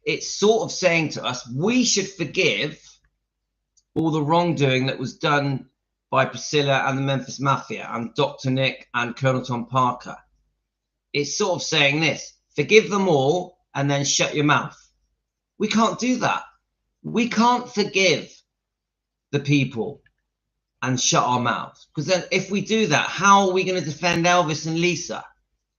it's sort of saying to us, we should forgive all the wrongdoing that was done by Priscilla and the Memphis Mafia and Dr. Nick and Colonel Tom Parker. It's sort of saying this, forgive them all and then shut your mouth. We can't do that. We can't forgive the people and shut our mouths. Because then if we do that, how are we going to defend Elvis and Lisa?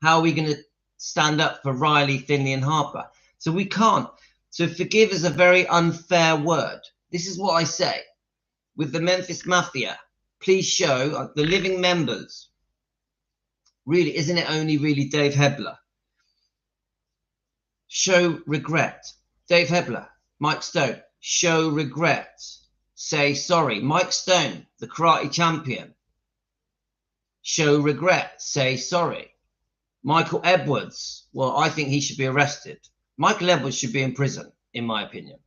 How are we going to stand up for Riley, Finley and Harper? So we can't. So forgive is a very unfair word. This is what I say. With the Memphis Mafia, please show the living members. Really, isn't it only really Dave Hebler? Show regret. Dave Hebler, Mike Stone, show regret. Say sorry. Mike Stone, the karate champion. Show regret. Say sorry. Michael Edwards, well, I think he should be arrested. Michael Edwards should be in prison, in my opinion.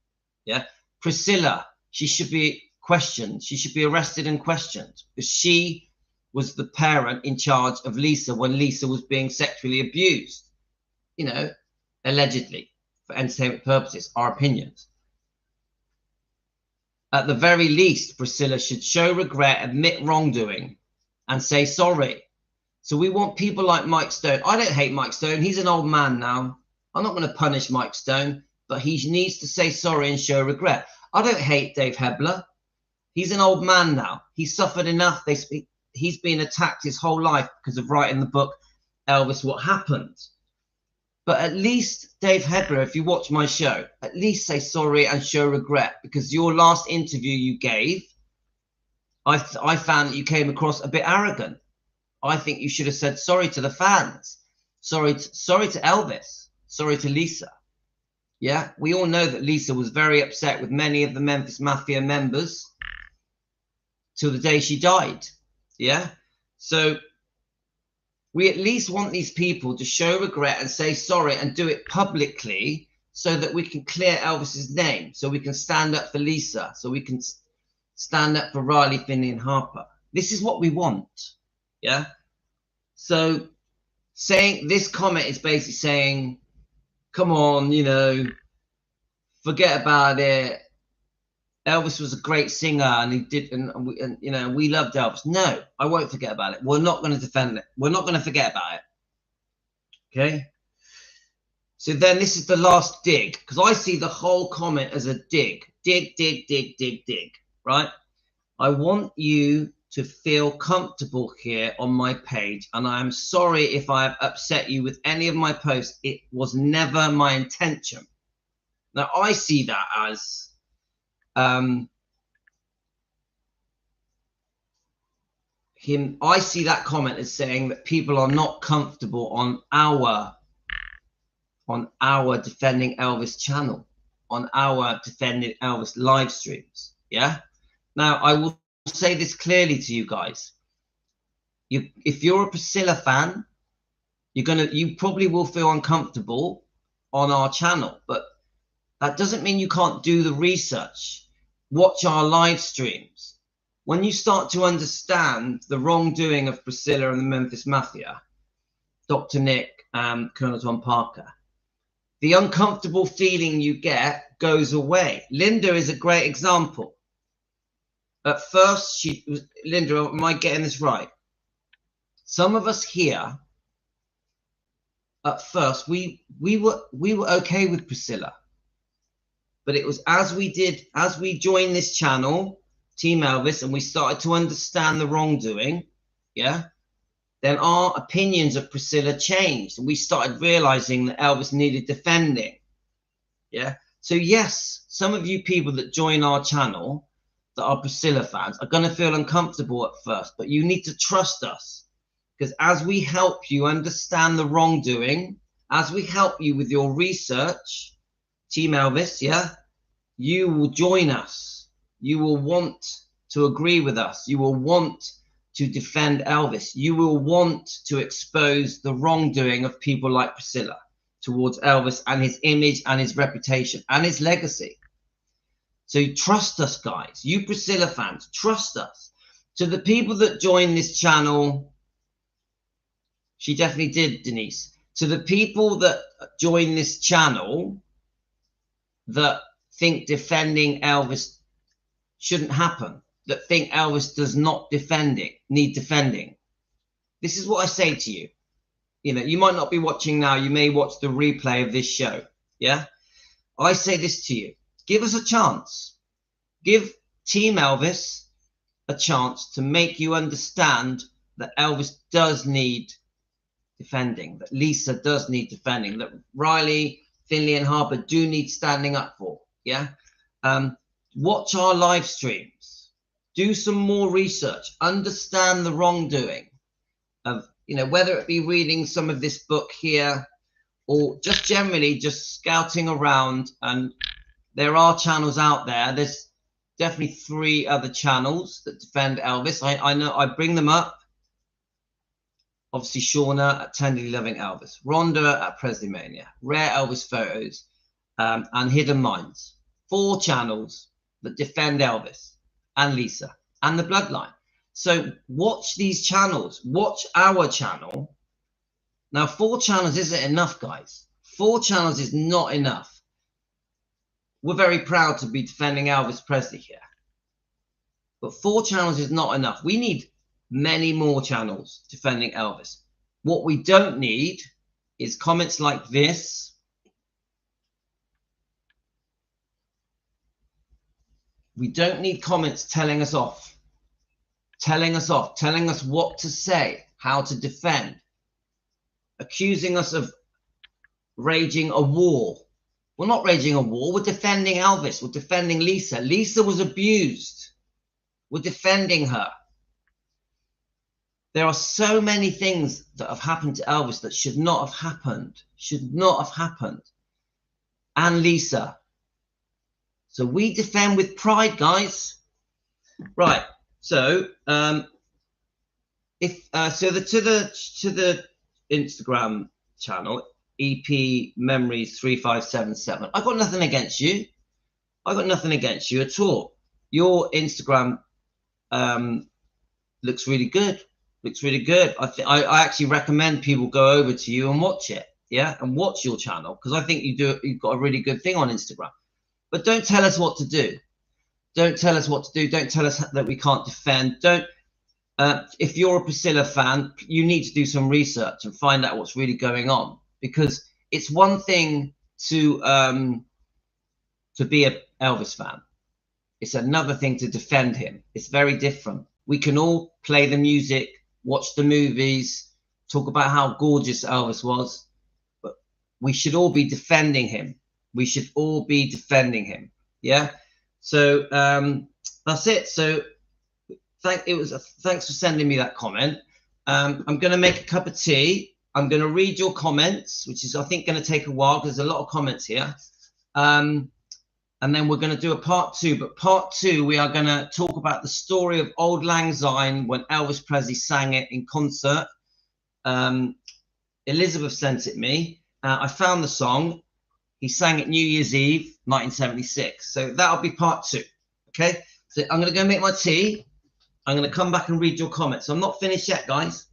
Yeah. Priscilla, she should be questioned. She should be arrested and questioned because she was the parent in charge of Lisa when Lisa was being sexually abused, you know, allegedly for entertainment purposes, our opinions. At the very least, Priscilla should show regret, admit wrongdoing and say sorry. So we want people like Mike Stone. I don't hate Mike Stone. He's an old man now. I'm not going to punish Mike Stone, but he needs to say sorry and show regret. I don't hate Dave Hebler. He's an old man now. He's suffered enough. He's been attacked his whole life because of writing the book, Elvis, What Happened? But at least, Dave Hebler, if you watch my show, at least say sorry and show regret, because your last interview you gave, I found that you came across a bit arrogant. I think you should have said sorry to the fans. Sorry to Elvis. Sorry to Lisa. Yeah, we all know that Lisa was very upset with many of the Memphis Mafia members till the day she died. Yeah, so we at least want these people to show regret and say sorry and do it publicly so that we can clear Elvis's name, so we can stand up for Lisa, so we can stand up for Riley, Finney and Harper. This is what we want. Yeah. So saying this comment is basically saying, come on, you know, forget about it. Elvis was a great singer and he did, and you know, we loved Elvis. No, I won't forget about it. We're not going to defend it. We're not going to forget about it. Okay. So then this is the last dig, because I see the whole comment as a dig, right? I want you to feel comfortable here on my page, and I am sorry if I have upset you with any of my posts. It was never my intention. Now I see that as I see that comment as saying that people are not comfortable on our Defending Elvis channel, on our Defending Elvis live streams. Yeah. Now I will say this clearly to you guys. If you're a Priscilla fan, you probably will feel uncomfortable on our channel, but that doesn't mean you can't do the research, watch our live streams. When you start to understand the wrongdoing of Priscilla and the Memphis Mafia, Dr. Nick, Colonel Tom Parker, the uncomfortable feeling you get goes away. Linda is a great example. At first, Linda, am I getting this right? Some of us here, at first, we were okay with Priscilla, but it was as we joined this channel, Team Elvis, and we started to understand the wrongdoing, yeah, then our opinions of Priscilla changed, and we started realizing that Elvis needed defending, yeah. So yes, some of you people that join our channel that are Priscilla fans are going to feel uncomfortable at first, but you need to trust us, because as we help you understand the wrongdoing, as we help you with your research, Team Elvis, yeah, you will join us. You will want to agree with us. You will want to defend Elvis. You will want to expose the wrongdoing of people like Priscilla towards Elvis and his image and his reputation and his legacy. So trust us, guys. You Priscilla fans, trust us. To the people that join this channel, she definitely did, Denise. To the people that join this channel that think defending Elvis shouldn't happen, that think Elvis does not need defending. This is what I say to you. You know, you might not be watching now. You may watch the replay of this show. Yeah. I say this to you. Give us a chance. Give Team Elvis a chance to make you understand that Elvis does need defending, that Lisa does need defending, that Riley, Finley and Harper do need standing up for. Yeah. Watch our live streams. Do some more research. Understand the wrongdoing of, you know, whether it be reading some of this book here or just generally just scouting around. And there are channels out there. There's definitely 3 other channels that defend Elvis. I know I bring them up. Obviously, Shauna at Tenderly Loving Elvis, Rhonda at Presley Mania, Rare Elvis Photos, and Hidden Minds. 4 channels that defend Elvis and Lisa and the bloodline. So watch these channels. Watch our channel. Now, 4 channels isn't enough, guys. 4 channels is not enough. We're very proud to be defending Elvis Presley here. But 4 channels is not enough. We need many more channels defending Elvis. What we don't need is comments like this. We don't need comments telling us off, telling us what to say, how to defend, accusing us of raging a war. We're not raging a war. We're defending Elvis. We're defending Lisa. Lisa was abused. We're defending her. There are so many things that have happened to Elvis that should not have happened. Should not have happened. And Lisa. So we defend with pride, guys. Right. So to the Instagram channel, EP Memories 3577. I've got nothing against you. I've got nothing against you at all. Your Instagram looks really good. Looks really good. I actually recommend people go over to you and watch it. Yeah, and watch your channel, because I think you've got a really good thing on Instagram. But don't tell us what to do. Don't tell us what to do. Don't tell us that we can't defend. If you're a Priscilla fan, you need to do some research and find out what's really going on. Because it's one thing to be a Elvis fan. It's another thing to defend him. It's very different. We can all play the music, watch the movies, talk about how gorgeous Elvis was, but we should all be defending him. We should all be defending him. Yeah. So that's it. So thanks for sending me that comment. I'm going to make a cup of tea. I'm going to read your comments, which is I think going to take a while because there's a lot of comments here. And then we're going to do a part 2. But part 2, we are going to talk about the story of Auld Lang Syne when Elvis Presley sang it in concert. Elizabeth sent it me. I found the song. He sang it New Year's Eve, 1976. So that'll be part 2. Okay. So I'm going to go make my tea. I'm going to come back and read your comments. I'm not finished yet, guys.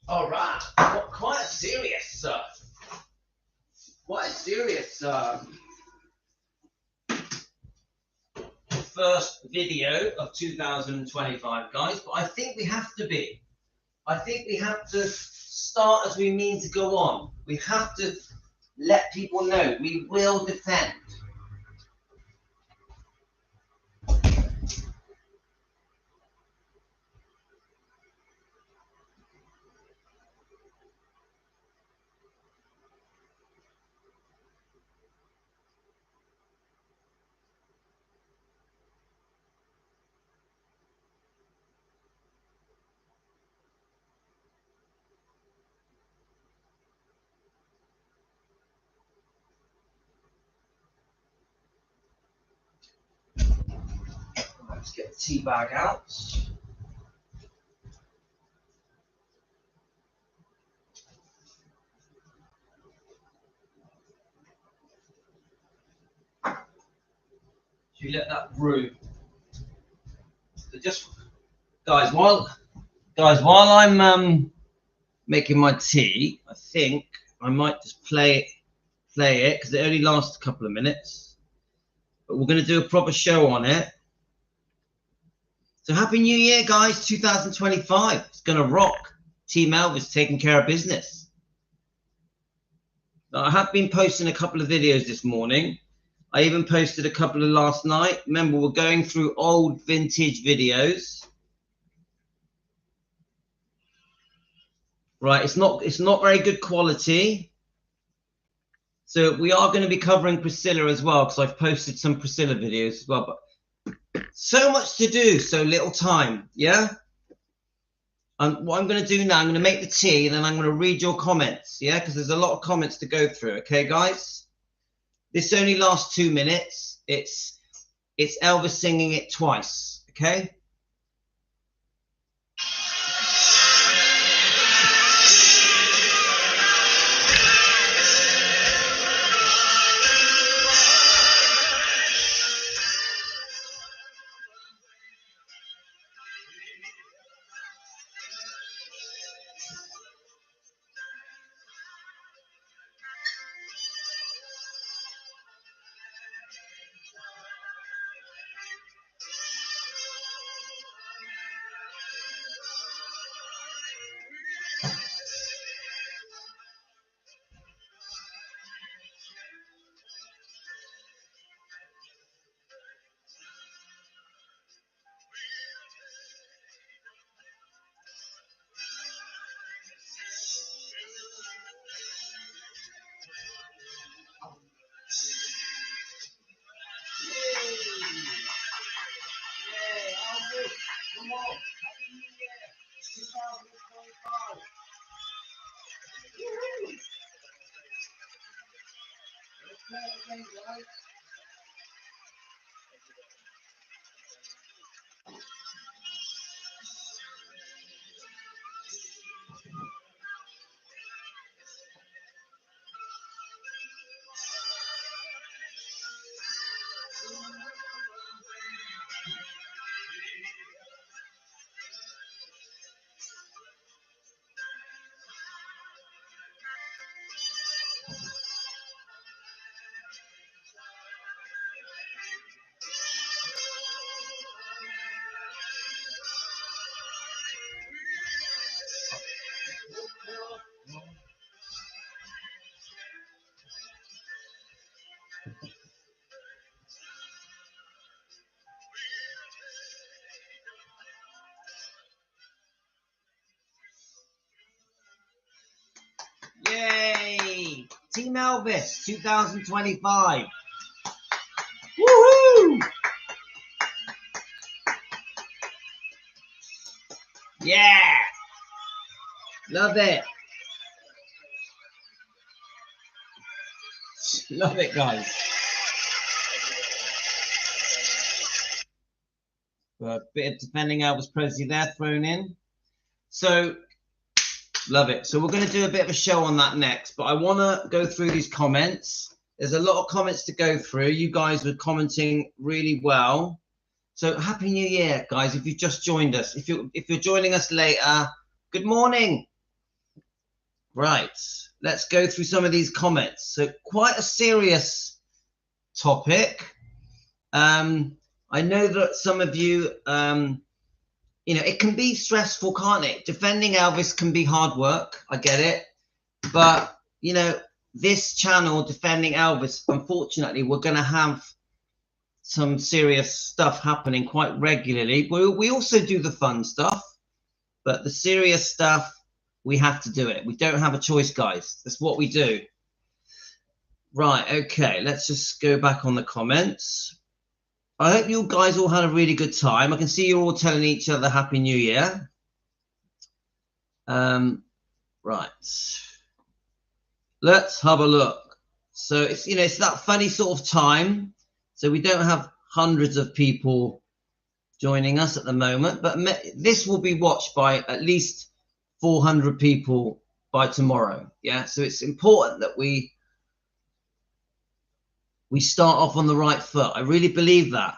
All right. Quite a serious, first video of 2025, guys. But I think we have to be. I think we have to start as we mean to go on. We have to let people know we will defend. Let's get the tea bag out. You let that brew. So just guys, while I'm making my tea, I think I might just play it because it only lasts a couple of minutes. But we're going to do a proper show on it. So happy New Year, guys! 2025. It's going to rock. Team Elvis taking care of business. Now, I have been posting a couple of videos this morning. I even posted a couple of last night. Remember, we're going through old vintage videos. Right, it's not very good quality. So we are going to be covering Priscilla as well because I've posted some Priscilla videos as well. But so much to do, so little time. Yeah. And what I'm going to do now, I'm going to make the tea and then I'm going to read your comments. Yeah, because there's a lot of comments to go through. Okay, guys. This only lasts 2 minutes. It's Elvis singing it twice. Okay. Come on, Happy New Year, 2025. Let's play it again, guys. Elvis 2025. Woohoo! Yeah! Love it. Love it, guys. A bit of defending Elvis Presley there thrown in. So, love it. So we're going to do a bit of a show on that next, but I want to go through these comments. There's a lot of comments to go through. You guys were commenting really well. So Happy New Year, guys, if you've just joined us. If you're joining us later, good morning. Right, let's go through some of these comments. So quite a serious topic. I know that some of you, it can be stressful, can't it? Defending Elvis can be hard work. I get it. But, this channel, Defending Elvis, unfortunately, we're going to have some serious stuff happening quite regularly. We also do the fun stuff, but the serious stuff, we have to do it. We don't have a choice, guys. That's what we do. Right, okay, let's just go back on the comments. I hope you guys all had a really good time. I can see you're all telling each other Happy New Year. Right. Let's have a look. So it's that funny sort of time. So we don't have hundreds of people joining us at the moment, but this will be watched by at least 400 people by tomorrow. Yeah, so it's important that we start off on the right foot. I really believe that.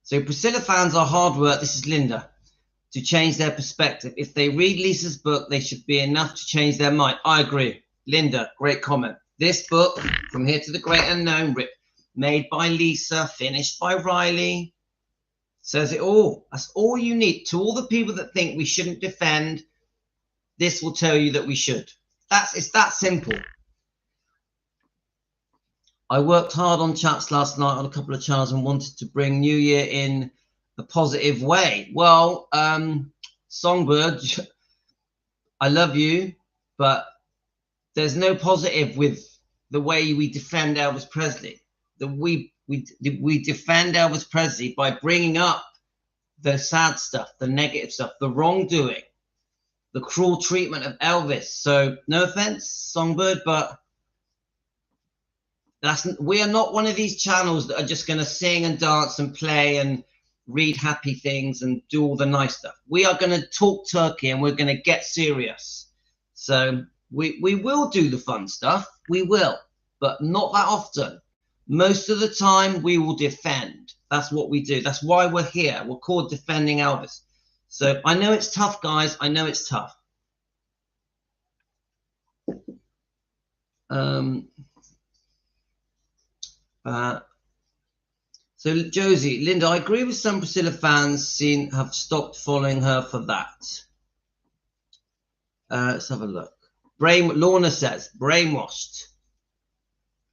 So Priscilla fans are hard work. This is Linda. To change their perspective. If they read Lisa's book, they should be enough to change their mind. I agree. Linda, great comment. This book, From Here to the Great Unknown, made by Lisa, finished by Riley, says it all. That's all you need. To all the people that think we shouldn't defend, this will tell you that we should. It's that simple. I worked hard on chats last night on a couple of channels and wanted to bring New Year in a positive way. Well, Songbird, I love you, but there's no positive with the way we defend Elvis Presley. We defend Elvis Presley by bringing up the sad stuff, the negative stuff, the wrongdoing, the cruel treatment of Elvis. So no offense, Songbird, but we are not one of these channels that are just going to sing and dance and play and read happy things and do all the nice stuff. We are going to talk turkey and we're going to get serious. So we will do the fun stuff. We will, but not that often. Most of the time we will defend. That's what we do. That's why we're here. We're called Defending Elvis. So I know it's tough, guys. I know it's tough. So Josie, Linda, I agree with some Priscilla fans have stopped following her for that. Let's have a look. Lorna says, brainwashed.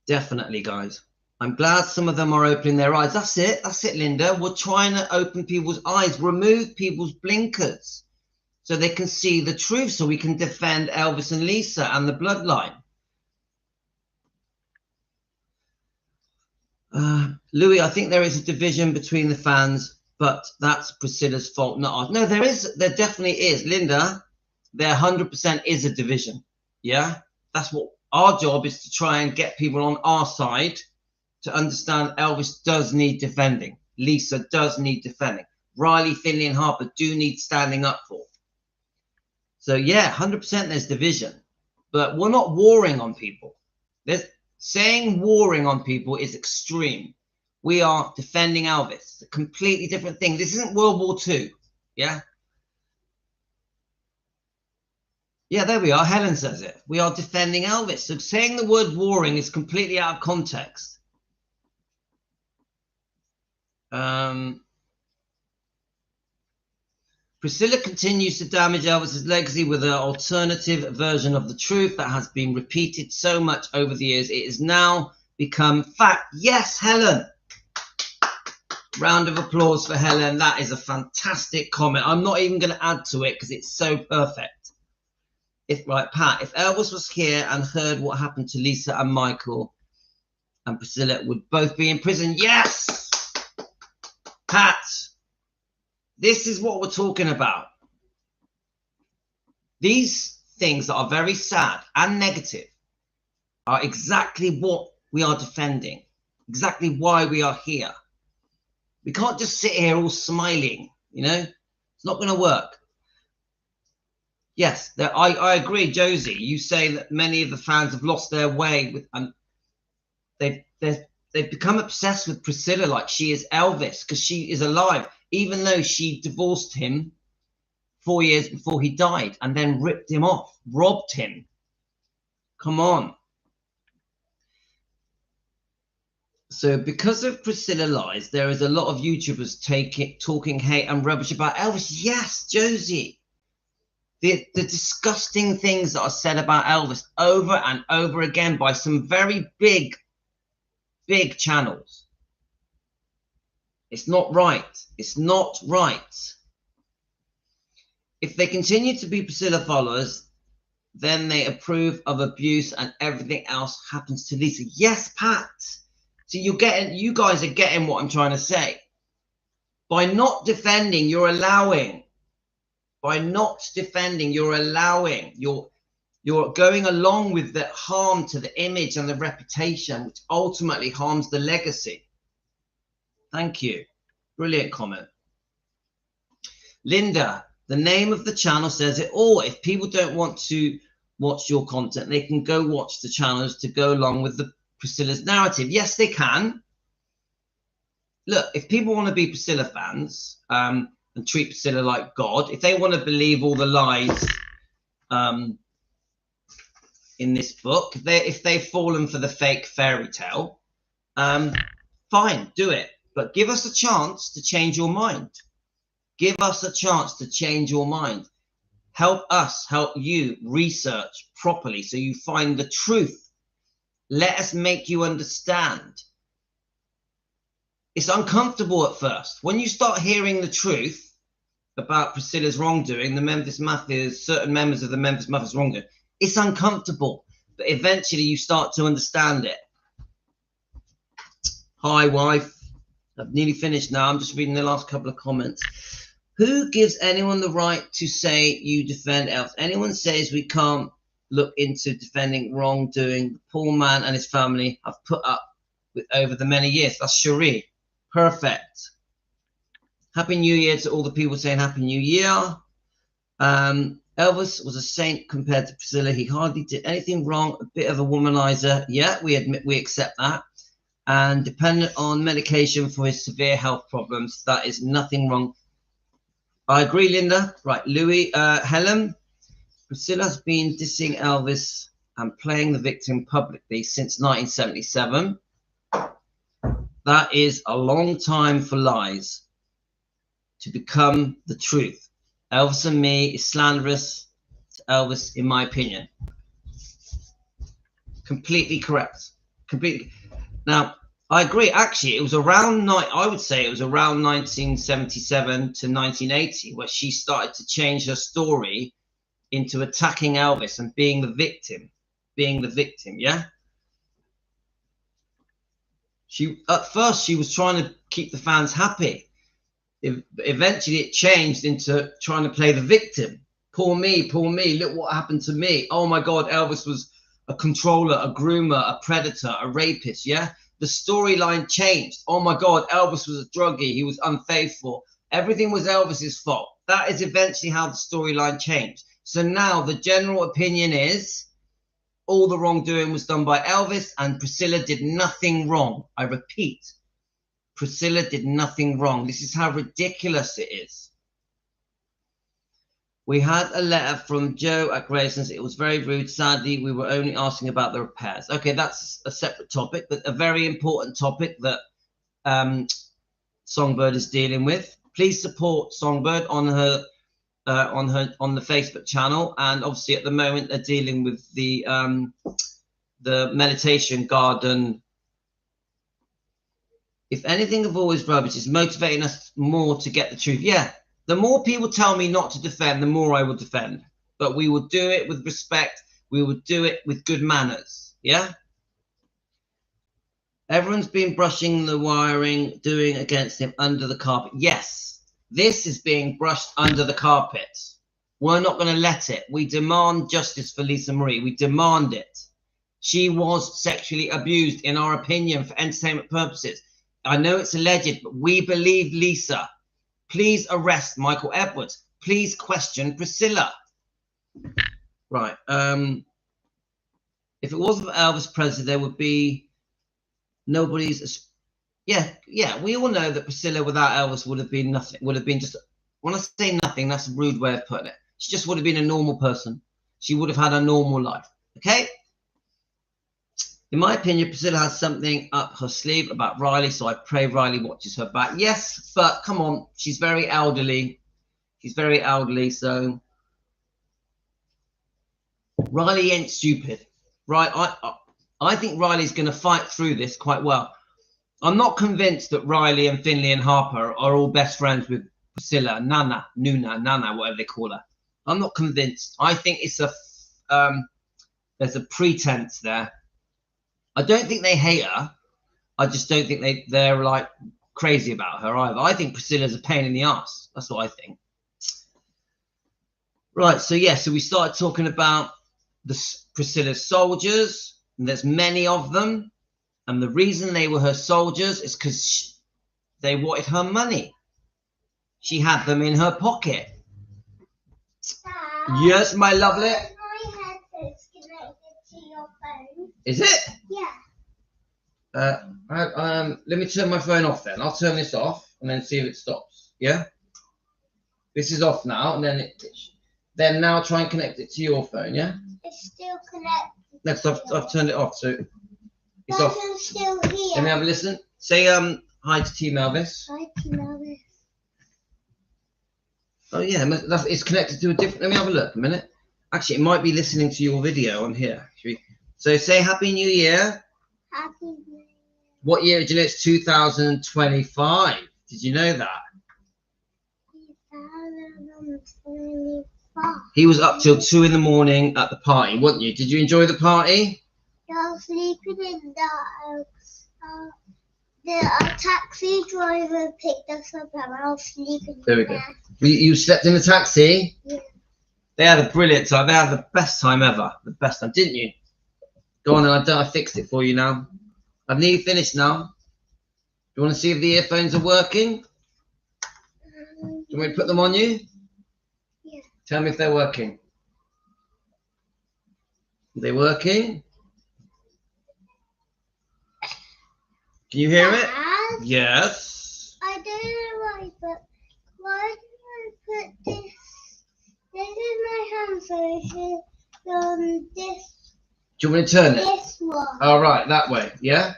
Definitely, guys. I'm glad some of them are opening their eyes. That's it, Linda. We're trying to open people's eyes, remove people's blinkers so they can see the truth, so we can defend Elvis and Lisa and the bloodline. Louis, I think there is a division between the fans, but that's Priscilla's fault, not ours. No, there definitely is. Linda, there 100% is a division. Yeah, that's what our job is, to try and get people on our side to understand Elvis does need defending. Lisa does need defending. Riley, Finley and Harper do need standing up for. So yeah, 100% there's division, but we're not warring on people. Saying warring on people is extreme. We are defending Elvis. It's a completely different thing. This isn't World War II. Yeah. Yeah, there we are. Helen says it. We are defending Elvis. So saying the word warring is completely out of context. Priscilla continues to damage Elvis's legacy with an alternative version of the truth that has been repeated so much over the years. It has now become fact. Yes, Helen. Round of applause for Helen. That is a fantastic comment. I'm not even going to add to it because it's so perfect. Right, Pat, if Elvis was here and heard what happened to Lisa and Michael and Priscilla, would both be in prison? Yes, Pat. This is what we're talking about. These things that are very sad and negative are exactly what we are defending, exactly why we are here. We can't just sit here all smiling, you know? It's not going to work. Yes, I agree, Josie. You say that many of the fans have lost their way with, and they've become obsessed with Priscilla like she is Elvis because she is alive, even though she divorced him 4 years before he died and then ripped him off, robbed him. Come on. So because of Priscilla lies, there is a lot of YouTubers talking hate and rubbish about Elvis. Yes, Josie. The disgusting things that are said about Elvis over and over again by some very big channels. It's not right. It's not right. If they continue to be Priscilla followers, then they approve of abuse and everything else happens to Lisa. Yes, Pat. So you guys are getting what I'm trying to say. By not defending, you're allowing. By not defending, you're allowing. You're going along with the harm to the image and the reputation, which ultimately harms the legacy. Thank you. Brilliant comment. Linda, the name of the channel says it all. If people don't want to watch your content, they can go watch the channels to go along with the Priscilla's narrative. Yes, they can. Look, if people want to be Priscilla fans and treat Priscilla like God, if they want to believe all the lies in this book, if they've fallen for the fake fairy tale, fine, do it. But give us a chance to change your mind. Give us a chance to change your mind. Help us help you research properly so you find the truth. Let us make you understand. It's uncomfortable at first. When you start hearing the truth about Priscilla's wrongdoing, the Memphis Mafia, certain members of the Memphis Mafia's wrongdoing, it's uncomfortable. But eventually you start to understand it. Hi, wife. I've nearly finished now. I'm just reading the last couple of comments. Who gives anyone the right to say you defend Elvis? Anyone says we can't look into defending wrongdoing the poor man and his family have put up with over the many years. That's Cherie. Perfect. Happy New Year to all the people saying Happy New Year. Elvis was a saint compared to Priscilla. He hardly did anything wrong. A bit of a womanizer. Yeah, we accept that. And dependent on medication for his severe health problems. That is nothing wrong. I agree, Linda. Right, Louis, Helen. Priscilla's been dissing Elvis and playing the victim publicly since 1977. That is a long time for lies to become the truth. Elvis and me is slanderous to Elvis, in my opinion. Completely correct. Completely. Now, I agree. Actually, it was around I would say it was around 1977 to 1980 where she started to change her story into attacking Elvis and being the victim. Yeah. At first she was trying to keep the fans happy. Eventually it changed into trying to play the victim. Poor me, look what happened to me. Oh my God, Elvis was a controller, a groomer, a predator, a rapist. Yeah. The storyline changed. Oh my God, Elvis was a druggie. He was unfaithful. Everything was Elvis's fault. That is eventually how the storyline changed. So now the general opinion is all the wrongdoing was done by Elvis and Priscilla did nothing wrong. I repeat, Priscilla did nothing wrong. This is how ridiculous it is. We had a letter from Joe at Grayson's. It was very rude. Sadly, we were only asking about the repairs. Okay, that's a separate topic, but a very important topic that Songbird is dealing with. Please support Songbird on her on the Facebook channel, and obviously at the moment they're dealing with the meditation garden. If anything of always rubbish is motivating us more to get the truth. Yeah, the more people tell me not to defend, the more I will defend. but we will do it with respect. We will do it with good manners. Yeah. Everyone's been brushing the wiring, doing against him under the carpet. Yes, this is being brushed under the carpet. We're not going to let it. We demand justice for Lisa Marie. We demand it. She was sexually abused, in our opinion, for entertainment purposes. I know it's alleged, but we believe Lisa. Please arrest Michael Edwards. Please question Priscilla. Right. If it wasn't for Elvis Presley, there would be nobody's. Yeah. We all know that Priscilla without Elvis would have been nothing. Would have been just. When I say nothing, that's a rude way of putting it. She just would have been a normal person. She would have had a normal life. Okay. In my opinion, Priscilla has something up her sleeve about Riley, so I pray Riley watches her back. Yes, but come on, she's very elderly. She's very elderly, so Riley ain't stupid, right? I think Riley's going to fight through this quite well. I'm not convinced that Riley and Finley and Harper are all best friends with Priscilla, Nana, whatever they call her. I'm not convinced. I think it's there's a pretense there. I don't think they hate her. I just don't think they're like crazy about her either. I think Priscilla's a pain in the ass. That's what I think. Right. So so we started talking about Priscilla's soldiers, and there's many of them, and the reason they were her soldiers is because they wanted her money. She had them in her pocket. Dad, yes, my lovely. Is it? Yeah. Let me turn my phone off then. I'll turn this off and then see if it stops. Yeah? This is off now, and then now try and connect it to your phone, yeah? It's still connected. Next, I've turned it off, so it's but off. I'm still here. Let me have a listen. Say hi to Team Elvis. Hi, Team Elvis. Oh yeah, it's connected to a different. Let me have a look a minute. Actually, it might be listening to your video on here. So say Happy New Year. Happy New Year. What year did you know? It's 2025. Did you know that? 2025. He was up till 2 in the morning at the party, wasn't you? Did you enjoy the party? I was sleeping in the taxi driver picked us up and I was sleeping. There we go. You slept in the taxi? Yeah. They had a brilliant time. They had the best time ever. The best time, didn't you? Go on, then. I fixed it for you now. I've nearly finished now. Do you want to see if the earphones are working? Do you want me to put them on you? Yeah. Tell me if they're working. Are they working? Can you hear it? Dad, Yes. I don't know why, but why did I put this? This is my hand, so it should go on this. Do you want me to turn it? This one. All right, that way. Yeah.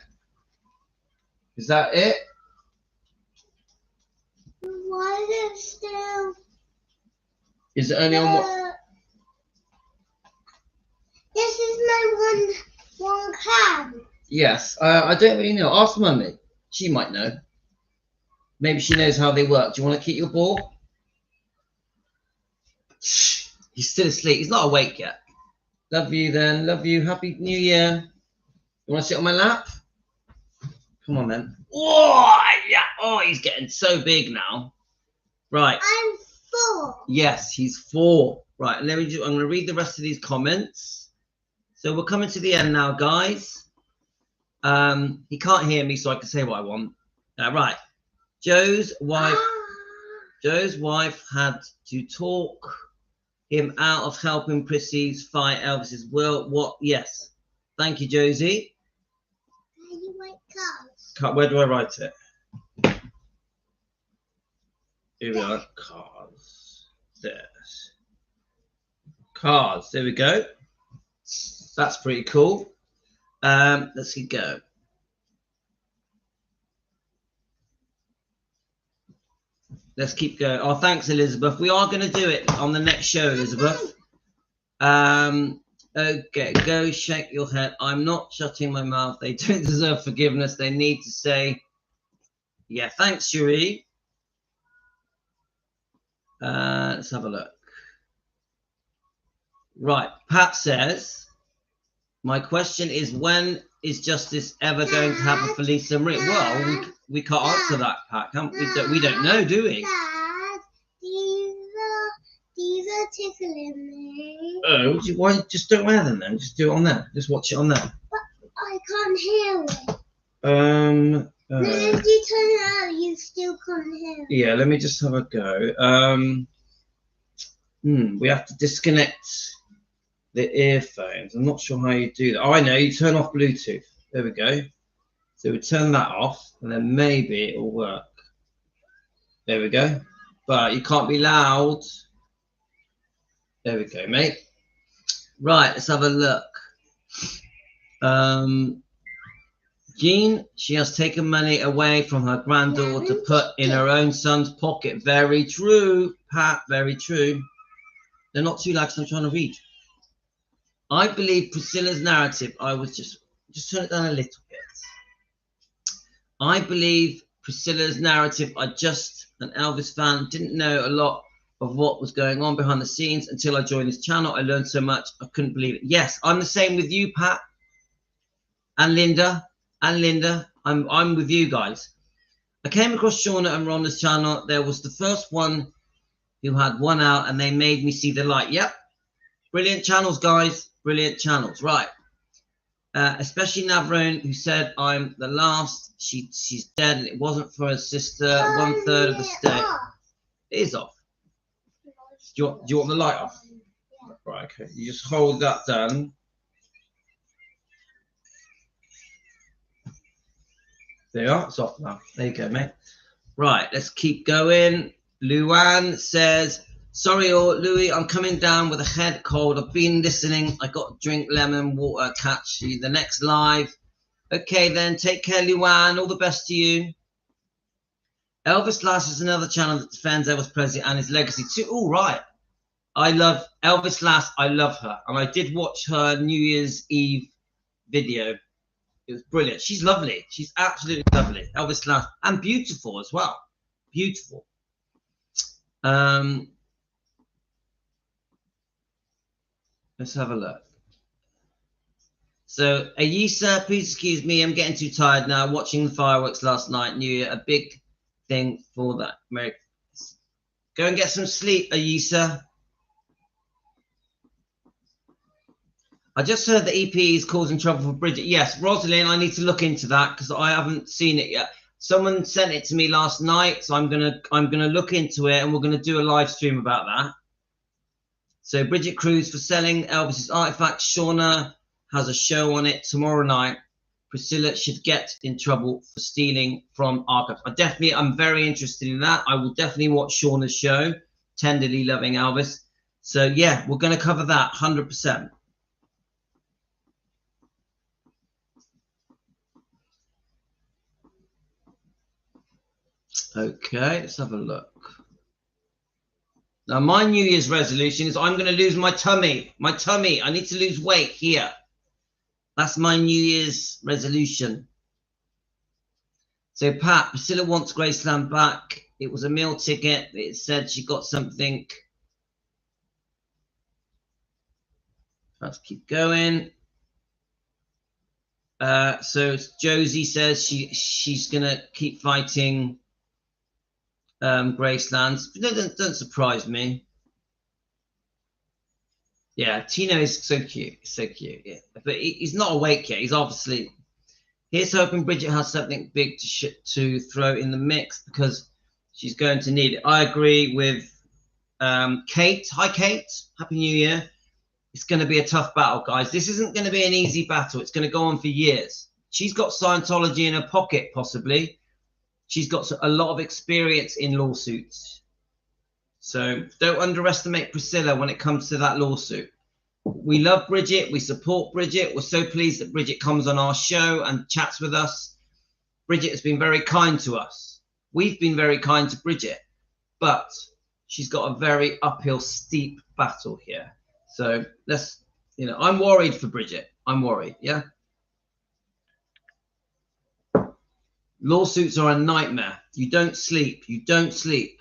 Is that it? Why is it still? Is it only on what? This is my one cam. Yes. I don't really know. Ask Mummy. She might know. Maybe she knows how they work. Do you want to keep your ball? Shh. He's still asleep. He's not awake yet. Love you then. Love you. Happy New Year. You want to sit on my lap? Come on then. Oh, yeah. Oh, he's getting so big now. Right. I'm 4. Yes, he's 4. Right. And I'm going to read the rest of these comments. So we're coming to the end now, guys. He can't hear me, so I can say what I want. Right. Joe's wife had to talk him out of helping Prissy's fight Elvis's will. What? Yes. Thank you, Josie. How do you write cars? Where do I write it? Here we are. Cars. There's cars. There we go. That's pretty cool. Let's keep going. Let's keep going. Oh, thanks, Elizabeth. We are going to do it on the next show, Elizabeth. Okay, go shake your head. I'm not shutting my mouth. They don't deserve forgiveness. They need to say, yeah, thanks, Cherie. Let's have a look. Right. Pat says, my question is, when is justice ever going to happen for Lisa Marie? Well, we can't answer that, Pat. We don't know, do we? Dad, these are tickling me. Oh, why just don't wear them then? Just do it on there. Just watch it on there. But I can't hear it. No, if you turn it out, you still can't hear it. Yeah, let me just have a go. We have to disconnect the earphones. I'm not sure how you do that. Oh, I know. You turn off Bluetooth. There we go. So we turn that off, and then maybe it'll work. There we go. But you can't be loud. There we go, mate. Right, let's have a look. Jean, she has taken money away from her granddaughter to put in her own son's pocket. Very true, Pat. Very true. They're not too loud, so I'm trying to read. I believe Priscilla's narrative. I was just turn it down a little bit. I believe Priscilla's narrative. I just an Elvis fan, didn't know a lot of what was going on behind the scenes until I joined this channel. I learned so much. I couldn't believe it. Yes, I'm the same with you, Pat, and Linda. I'm with you guys. I came across Shauna and Rhonda's channel. There was the first one who had one out, and they made me see the light. Yep, brilliant channels, guys. Brilliant channels, right? Especially Navrone, who said I'm the last. She's dead, and it wasn't for her sister. 1/3 of the state. It is off. Do you want the light off? Yeah. Right, okay. You just hold that down. There you are. It's off now. There you go, mate. Right, let's keep going. Luan says, sorry, Louis, I'm coming down with a head cold. I've been listening. I got to drink lemon water. Catch you the next live. Okay, then. Take care, Luan. All the best to you. Elvis Lass is another channel that defends Elvis Presley and his legacy too. All right. I love Elvis Lass. I love her. And I did watch her New Year's Eve video. It was brilliant. She's lovely. She's absolutely lovely. Elvis Lass. And beautiful as well. Beautiful. Let's have a look. So, Ayisa, please excuse me. I'm getting too tired now. Watching the fireworks last night. New Year. A big thing for that. Merry Christmas. Go and get some sleep, Ayisa. I just heard the EP is causing trouble for Bridget. Yes, Rosalind, I need to look into that because I haven't seen it yet. Someone sent it to me last night, so I'm gonna look into it, and we're gonna do a live stream about that. So Bridget Cruz for selling Elvis's artifacts. Shauna has a show on it tomorrow night. Priscilla should get in trouble for stealing from archives. I'm very interested in that. I will definitely watch Shauna's show, Tenderly Loving Elvis. So yeah, we're gonna cover that 100%. Okay, let's have a look. Now, my New Year's resolution is I'm going to lose my tummy. My tummy. I need to lose weight here. That's my New Year's resolution. So, Pat, Priscilla wants Graceland back. It was a meal ticket. It said she got something. Let's keep going. So Josie says she's going to keep fighting Gracelands. Don't surprise me. Yeah, Tino is so cute. So cute. Yeah, but he's not awake yet. He's obviously. Here's hoping Bridget has something big to throw in the mix because she's going to need it. I agree with Kate. Hi, Kate. Happy New Year. It's going to be a tough battle, guys. This isn't going to be an easy battle. It's going to go on for years. She's got Scientology in her pocket, possibly. She's got a lot of experience in lawsuits. So don't underestimate Priscilla when it comes to that lawsuit. We love Bridget. We support Bridget. We're so pleased that Bridget comes on our show and chats with us. Bridget has been very kind to us. We've been very kind to Bridget. But she's got a very uphill, steep battle here. So let's, I'm worried for Bridget. I'm worried, yeah? Lawsuits are a nightmare. You don't sleep. You don't sleep.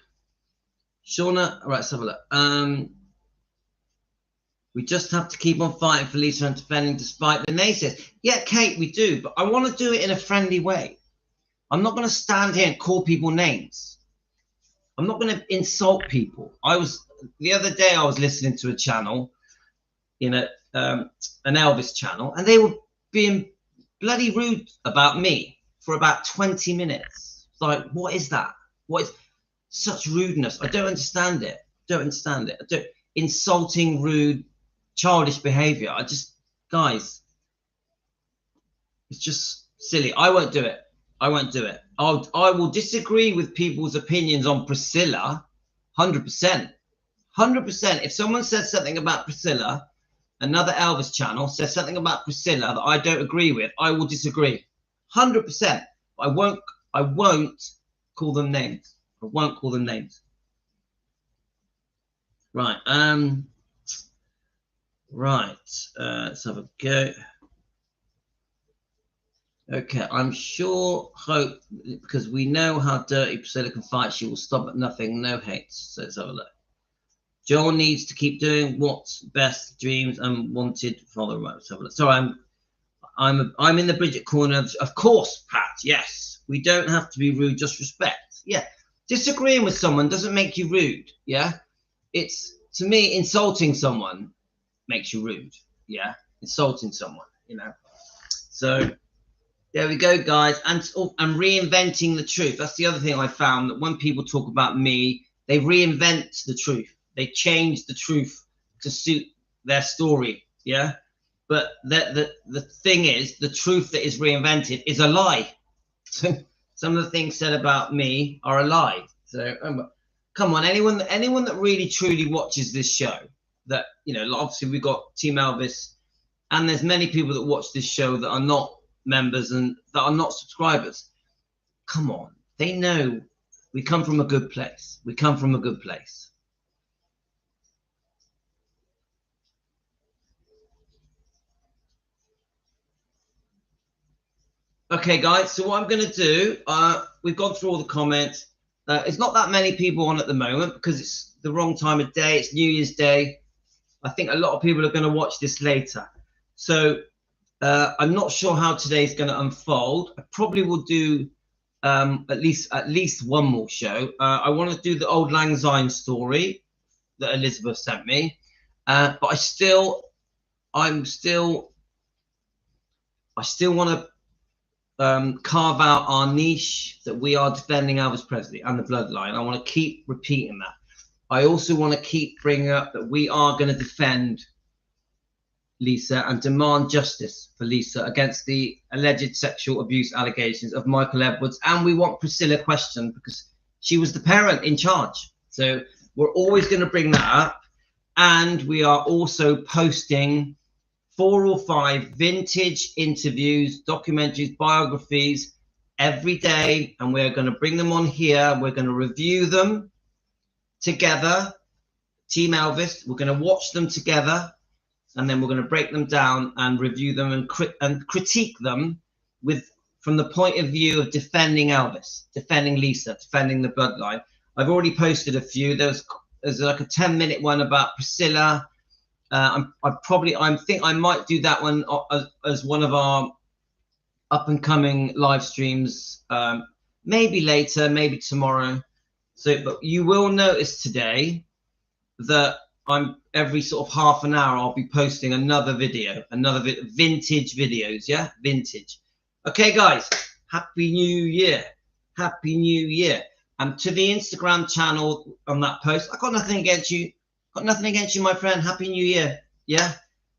Shauna, all right, let's have a look. We just have to keep on fighting for Lisa and defending despite the naysayers. Yeah, Kate, we do, but I want to do it in a friendly way. I'm not going to stand here and call people names. I'm not going to insult people. The other day I was listening to a channel, an Elvis channel, and they were being bloody rude about me for about 20 minutes. It's like, what is that? What is such rudeness? I don't understand it. Insulting, rude, childish behavior. Guys, it's just silly. I won't do it. I will disagree with people's opinions on Priscilla, 100%. 100%. If someone says something about Priscilla, another Elvis channel says something about Priscilla that I don't agree with, I will disagree. 100%. I won't call them names. I won't call them names. Right. Let's have a go. Okay, I'm hope, because we know how dirty Priscilla can fight, she will stop at nothing, no hate. So let's have a look. Joel needs to keep doing what's best, dreams and wanted for the right. Let's have a look. Sorry, I'm in the Bridget corner. Of course, Pat. Yes, we don't have to be rude, just respect. Yeah, disagreeing with someone doesn't make you rude. Yeah, it's, to me, insulting someone makes you rude. Yeah, insulting someone. So. There we go, guys. And reinventing the truth. That's the other thing I found, that when people talk about me, they reinvent the truth. They change the truth to suit their story. Yeah. But the thing is, the truth that is reinvented is a lie. So some of the things said about me are a lie. So come on, anyone that really truly watches this show, that, obviously we've got Team Elvis, and there's many people that watch this show that are not members and that are not subscribers. Come on, they know we come from a good place. Okay, guys, so what I'm going to do, we've gone through all the comments. It's not that many people on at the moment because it's the wrong time of day. It's New Year's Day. I think a lot of people are going to watch this later. So I'm not sure how today's going to unfold. I probably will do at least one more show. I want to do the Old Lang Syne story that Elizabeth sent me, but I still want to carve out our niche that we are defending Elvis Presley and the bloodline. I want to keep repeating that. I also want to keep bringing up that we are going to defend Lisa and demand justice for Lisa against the alleged sexual abuse allegations of Michael Edwards, and we want Priscilla questioned because she was the parent in charge. So we're always going to bring that up, and we are also posting 4 or 5 vintage interviews, documentaries, biographies every day, and we're going to bring them on here. We're going to review them together, Team Elvis. We're going to watch them together, and then we're going to break them down and review them and critique them from the point of view of defending Elvis, defending Lisa, defending the bloodline. I've already posted a few. There's like a 10-minute one about Priscilla. I think I might do that one as one of our up and coming live streams. Maybe later, maybe tomorrow. So, but you will notice today that every sort of half an hour I'll be posting another video, vintage videos. Yeah, vintage. Okay, guys, happy New Year, happy New Year. And to the Instagram channel on that post, I got nothing against you. Got nothing against you, my friend. Happy New Year. Yeah.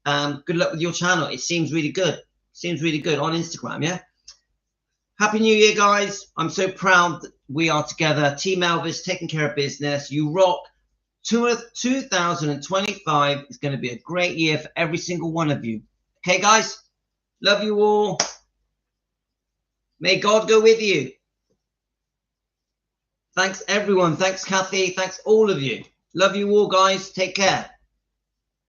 Good luck with your channel. It seems really good. Seems really good on Instagram. Yeah. Happy New Year, guys. I'm so proud that we are together. Team Elvis, taking care of business. You rock. 2025 is going to be a great year for every single one of you. Okay, guys. Love you all. May God go with you. Thanks, everyone. Thanks, Kathy. Thanks, all of you. Love you all, guys. Take care.